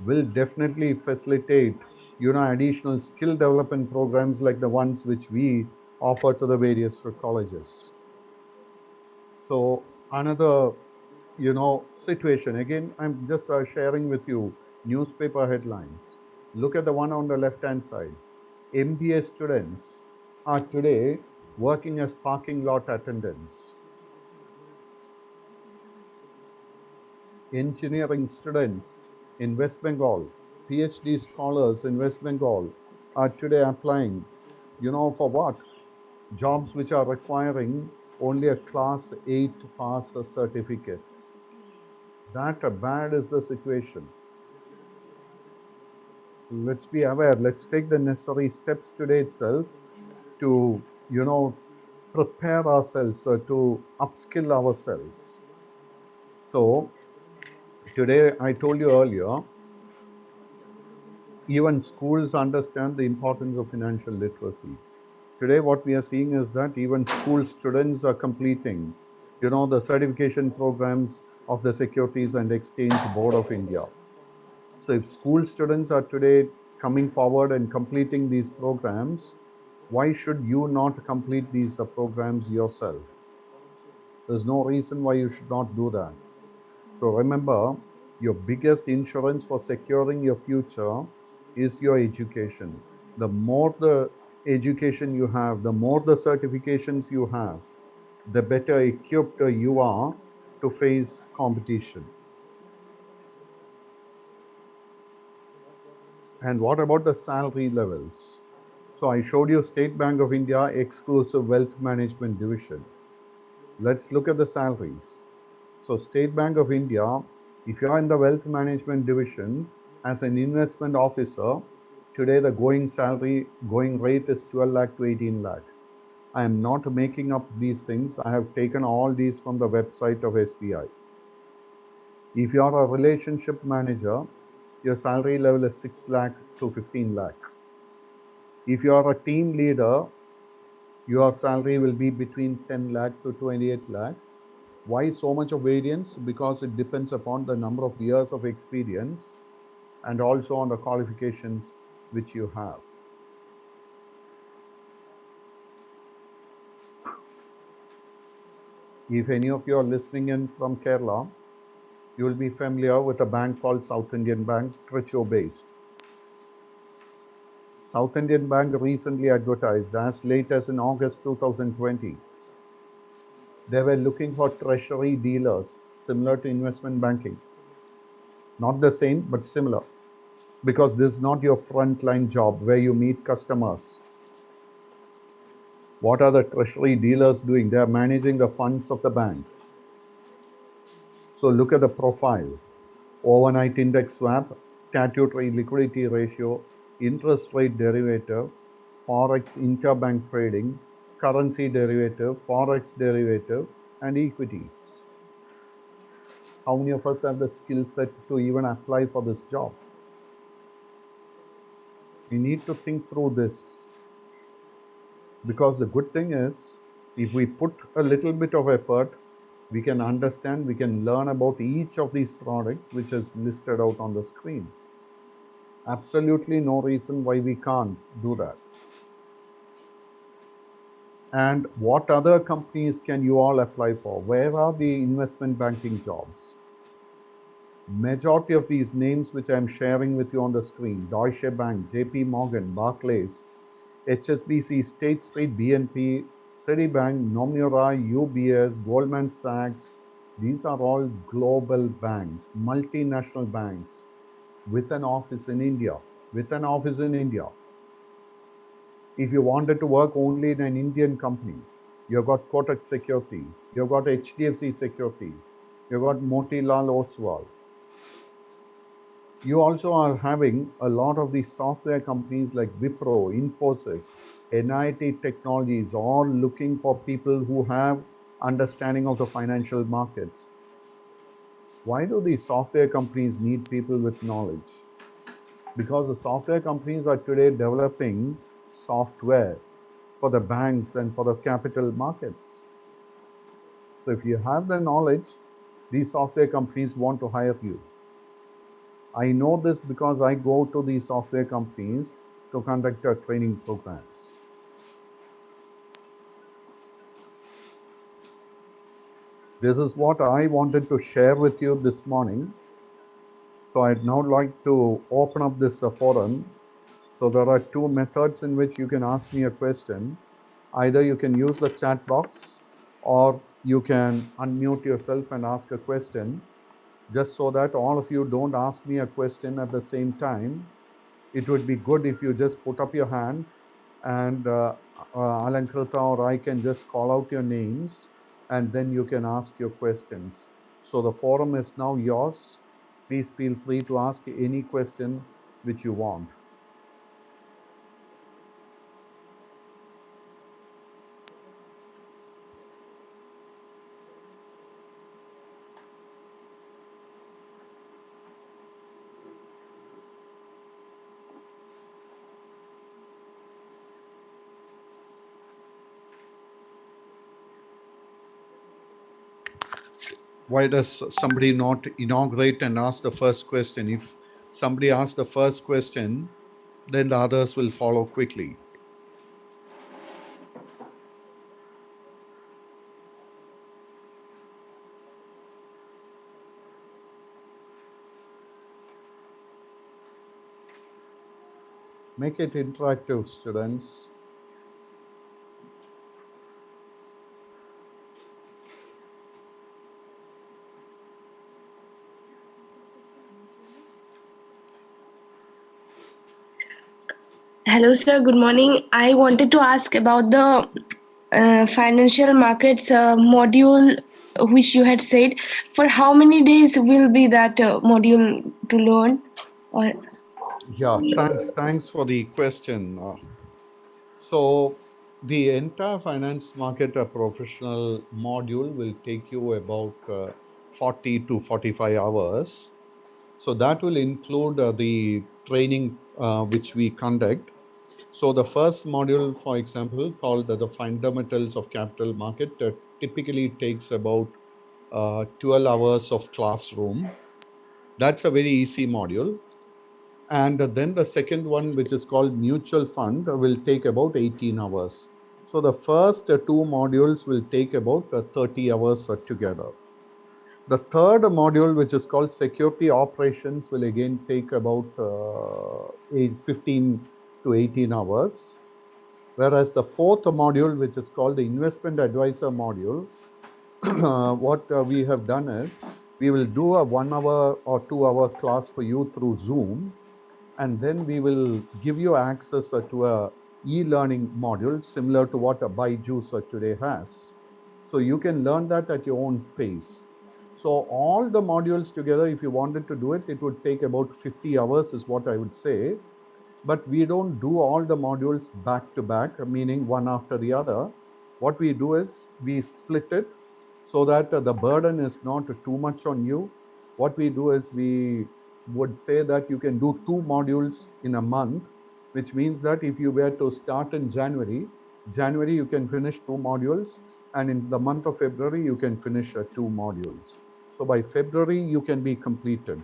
will definitely facilitate, additional skill development programs like the ones which we offer to the various colleges. So another, situation, again, I'm just sharing with you newspaper headlines. Look at the one on the left-hand side. MBA students are today working as parking lot attendants. Engineering students in West Bengal, PhD scholars in West Bengal are today applying, for what? Jobs which are requiring only a class 8 pass certificate. That bad is the situation. Let's be aware. Let's take the necessary steps today itself to, prepare ourselves, to upskill ourselves. So today, I told you earlier, even schools understand the importance of financial literacy. Today, what we are seeing is that even school students are completing, the certification programs of the Securities and Exchange Board of India. So if school students are today coming forward and completing these programs, why should you not complete these programs yourself? There's no reason why you should not do that. So remember, your biggest insurance for securing your future is your education. The more the education you have, the more the certifications you have, the better equipped you are to face competition. And what about the salary levels? So I showed you State Bank of India exclusive wealth management division. Let's look at the salaries. So State Bank of India, if you are in the wealth management division as an investment officer, today the going rate is 12 lakh to 18 lakh. I am not making up these things. I have taken all these from the website of SBI. If you are a relationship manager, your salary level is 6 lakh to 15 lakh. If you are a team leader, your salary will be between 10 lakh to 28 lakh. Why so much of variance? Because it depends upon the number of years of experience and also on the qualifications which you have. If any of you are listening in from Kerala, you will be familiar with a bank called South Indian Bank, Trichy based. South Indian Bank recently advertised as late as in August 2020. They were looking for treasury dealers similar to investment banking. Not the same, but similar. Because this is not your frontline job where you meet customers. What are the treasury dealers doing? They are managing the funds of the bank. So look at the profile. Overnight index swap, statutory liquidity ratio, interest rate derivative, forex interbank trading, currency derivative, forex derivative, and equities. How many of us have the skill set to even apply for this job? We need to think through this. Because the good thing is, if we put a little bit of effort, we can understand, we can learn about each of these products which is listed out on the screen. Absolutely no reason why we can't do that. And what other companies can you all apply for? Where are the investment banking jobs? Majority of these names which I'm sharing with you on the screen, Deutsche Bank, JP Morgan, Barclays, HSBC, State Street, BNP, Citibank, Nomura, UBS, Goldman Sachs, these are all global banks, multinational banks with an office in India, If you wanted to work only in an Indian company, you've got Kotak Securities, you've got HDFC Securities, you've got Motilal Oswal. You also are having a lot of these software companies like Wipro, Infosys, NIT Technologies, all looking for people who have understanding of the financial markets. Why do these software companies need people with knowledge? Because the software companies are today developing software for the banks and for the capital markets. So if you have the knowledge, these software companies want to hire you. I know this because I go to these software companies to conduct our training programs. This is what I wanted to share with you this morning. So I'd now like to open up this forum. So there are two methods in which you can ask me a question. Either you can use the chat box or you can unmute yourself and ask a question. Just so that all of you don't ask me a question at the same time, it would be good if you just put up your hand and Alankrita or I can just call out your names and then you can ask your questions. So the forum is now yours. Please feel free to ask any question which you want. Why does somebody not inaugurate and ask the first question? If somebody asks the first question, then the others will follow quickly. Make it interactive, students. Hello, sir. Good morning. I wanted to ask about the financial markets module, which you had said. For how many days will be that module to learn? Or Yeah, thanks for the question. So the entire finance market professional module will take you about 40 to 45 hours. So that will include the training which we conduct. So the first module, for example, called the fundamentals of capital market, typically takes about 12 hours of classroom. That's a very easy module. And then the second one, which is called mutual fund, will take about 18 hours. So the first two modules will take about 30 hours together. The third module, which is called security operations, will again take about 15 to 18 hours. Whereas the fourth module, which is called the investment advisor module, what we have done is we will do a 1 hour or 2 hour class for you through Zoom, and then we will give you access to a e-learning module similar to what a Byju's today has. So you can learn that at your own pace. So all the modules together, if you wanted to do it, it would take about 50 hours is what I would say. But we don't do all the modules back to back, meaning one after the other. What we do is we split it so that the burden is not too much on you. What we do is we would say that you can do 2 modules in a month, which means that if you were to start in January you can finish 2 modules, and in the month of February you can finish 2 modules. So by February you can be completed.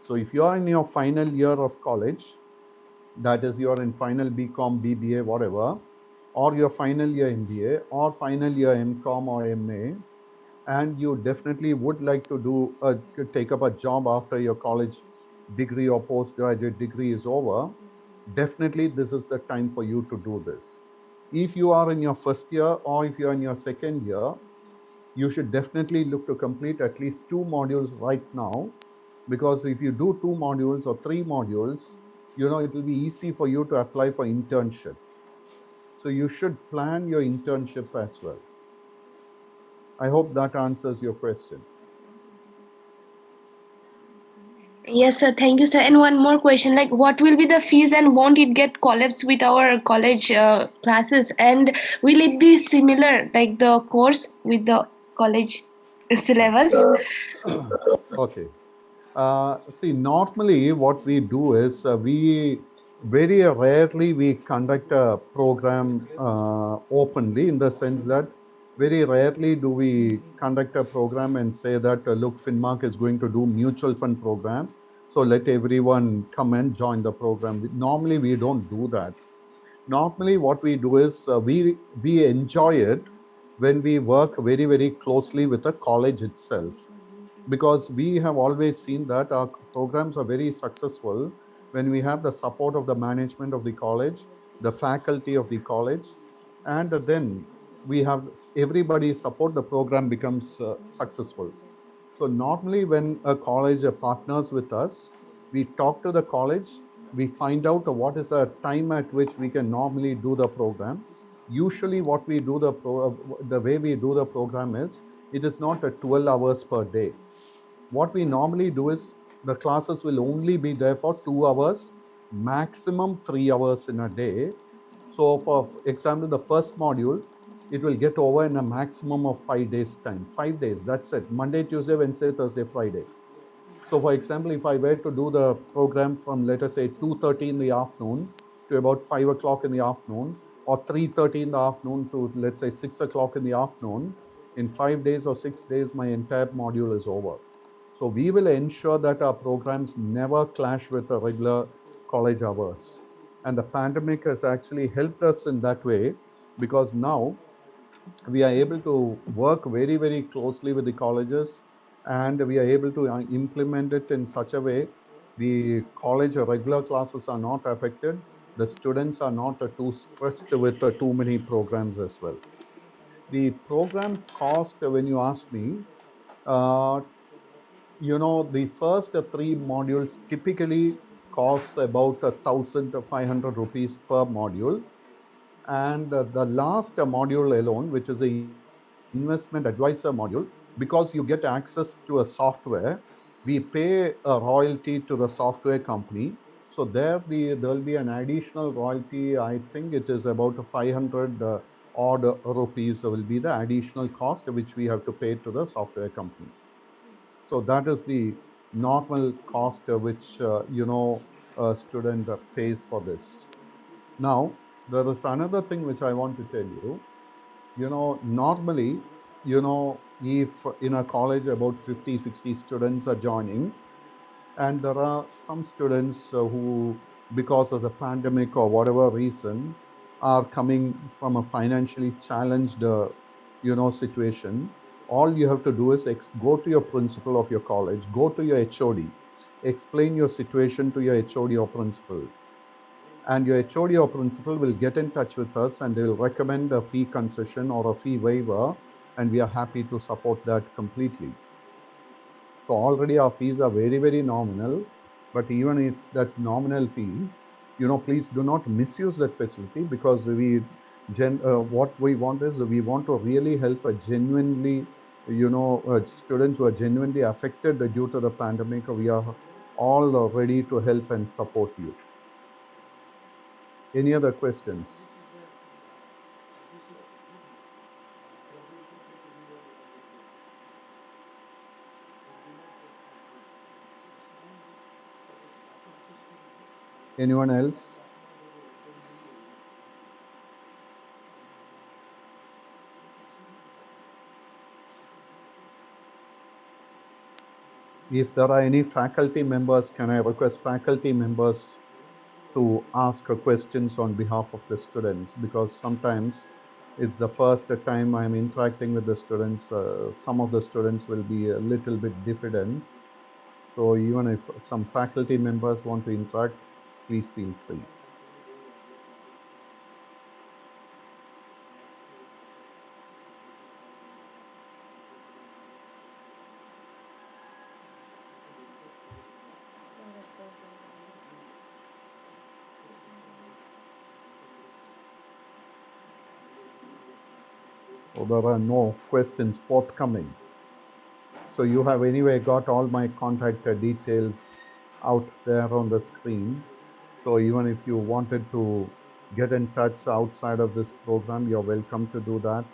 So if you are in your final year of college, that is you're in final BCom, BBA, whatever, or your final year MBA or final year MCom or MA, and you definitely would like to take up a job after your college degree or postgraduate degree is over, definitely this is the time for you to do this. If you are in your first year or if you're in your second year, you should definitely look to complete at least 2 modules right now, because if you do 2 modules or 3 modules, it will be easy for you to apply for internship. So you should plan your internship as well. I hope that answers your question. yes, sir. Thank you, sir. And one more question: like, what will be the fees, and won't it get collapsed with our college classes? And will it be similar, like the course with the college syllabus? Okay. See, normally what we do is we very rarely we conduct a program openly, in the sense that very rarely do we conduct a program and say that look, Finmark is going to do mutual fund program, so let everyone come and join the program. Normally we don't do that. Normally what we do is we enjoy it when we work very, very closely with the college itself, because we have always seen that our programs are very successful when we have the support of the management of the college, the faculty of the college, and then we have everybody support, the program becomes successful. So normally when a college partners with us, we talk to the college, we find out what is the time at which we can normally do the program. Usually what we do the way we do the program is, it is not 12 hours per day. What we normally do is the classes will only be there for 2 hours, maximum 3 hours in a day. So for example, the first module, it will get over in a maximum of 5 days time. 5 days, that's it. Monday, Tuesday, Wednesday, Thursday, Friday. So for example, if I were to do the program from, let us say, 2:30 in the afternoon to about 5 o'clock in the afternoon, or 3:30 in the afternoon to, let's say, 6 o'clock in the afternoon, in 5 days or 6 days, my entire module is over. So we will ensure that our programs never clash with the regular college hours. And the pandemic has actually helped us in that way, because now we are able to work very, very closely with the colleges, and we are able to implement it in such a way the college regular classes are not affected. The students are not too stressed with too many programs as well. The program cost, when you ask me, uh, the first three modules typically costs about 1,500 rupees per module, and the last module alone, which is the investment advisor module, because you get access to a software, we pay a royalty to the software company. So there will be an additional royalty. I think it is about 500 odd rupees will be the additional cost which we have to pay to the software company. So that is the normal cost which a student pays for this. Now, there is another thing which I want to tell you. Normally, if in a college about 50, 60 students are joining, and there are some students who, because of the pandemic or whatever reason, are coming from a financially challenged, situation. All you have to do is go to your principal of your college, go to your HOD, explain your situation to your HOD or principal, and your HOD or principal will get in touch with us and they will recommend a fee concession or a fee waiver, and we are happy to support that completely. So already our fees are very, very nominal, but even if that nominal fee, please do not misuse that facility, because what we want is we want to really help a genuinely, students who are genuinely affected due to the pandemic. We are all ready to help and support you. Any other questions? Anyone else? If there are any faculty members, can I request faculty members to ask questions on behalf of the students? Because sometimes it's the first time I'm interacting with the students. Some of the students will be a little bit diffident. So even if some faculty members want to interact, please feel free. So there are no questions forthcoming. So you have anyway got all my contact details out there on the screen. So even if you wanted to get in touch outside of this program, you're welcome to do that.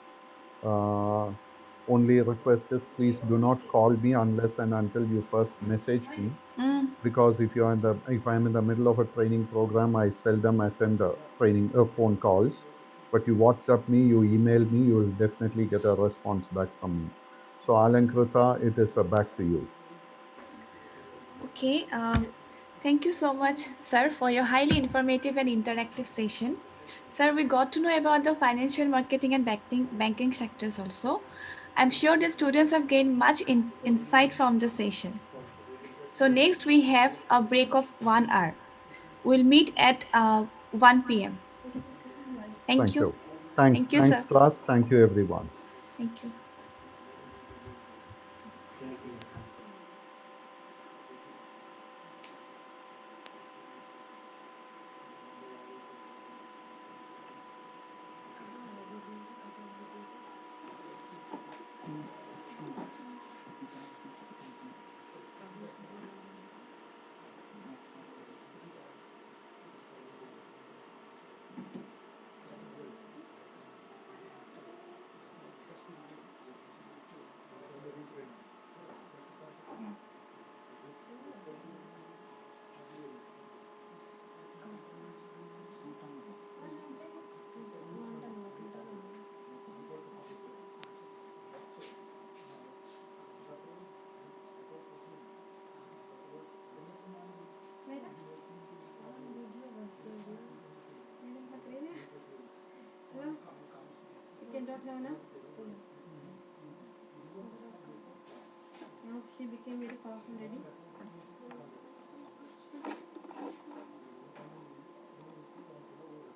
Only request is please do not call me unless and until you first message me. Because if I'm in the middle of a training program, I seldom attend training phone calls. But you WhatsApp me, you email me, you will definitely get a response back from me. So Alankrita, it is back to you. Okay, thank you so much, sir, for your highly informative and interactive session. Sir, we got to know about the financial marketing and banking sectors also. I'm sure the students have gained much insight from the session. So next we have a break of 1 hour. We'll meet at 1 p.m. Thank Thank you. you. Thanks. Thank you, sir. Thanks, class. Thank you, everyone. Thank you. don't have enough? Now she became very powerful lady.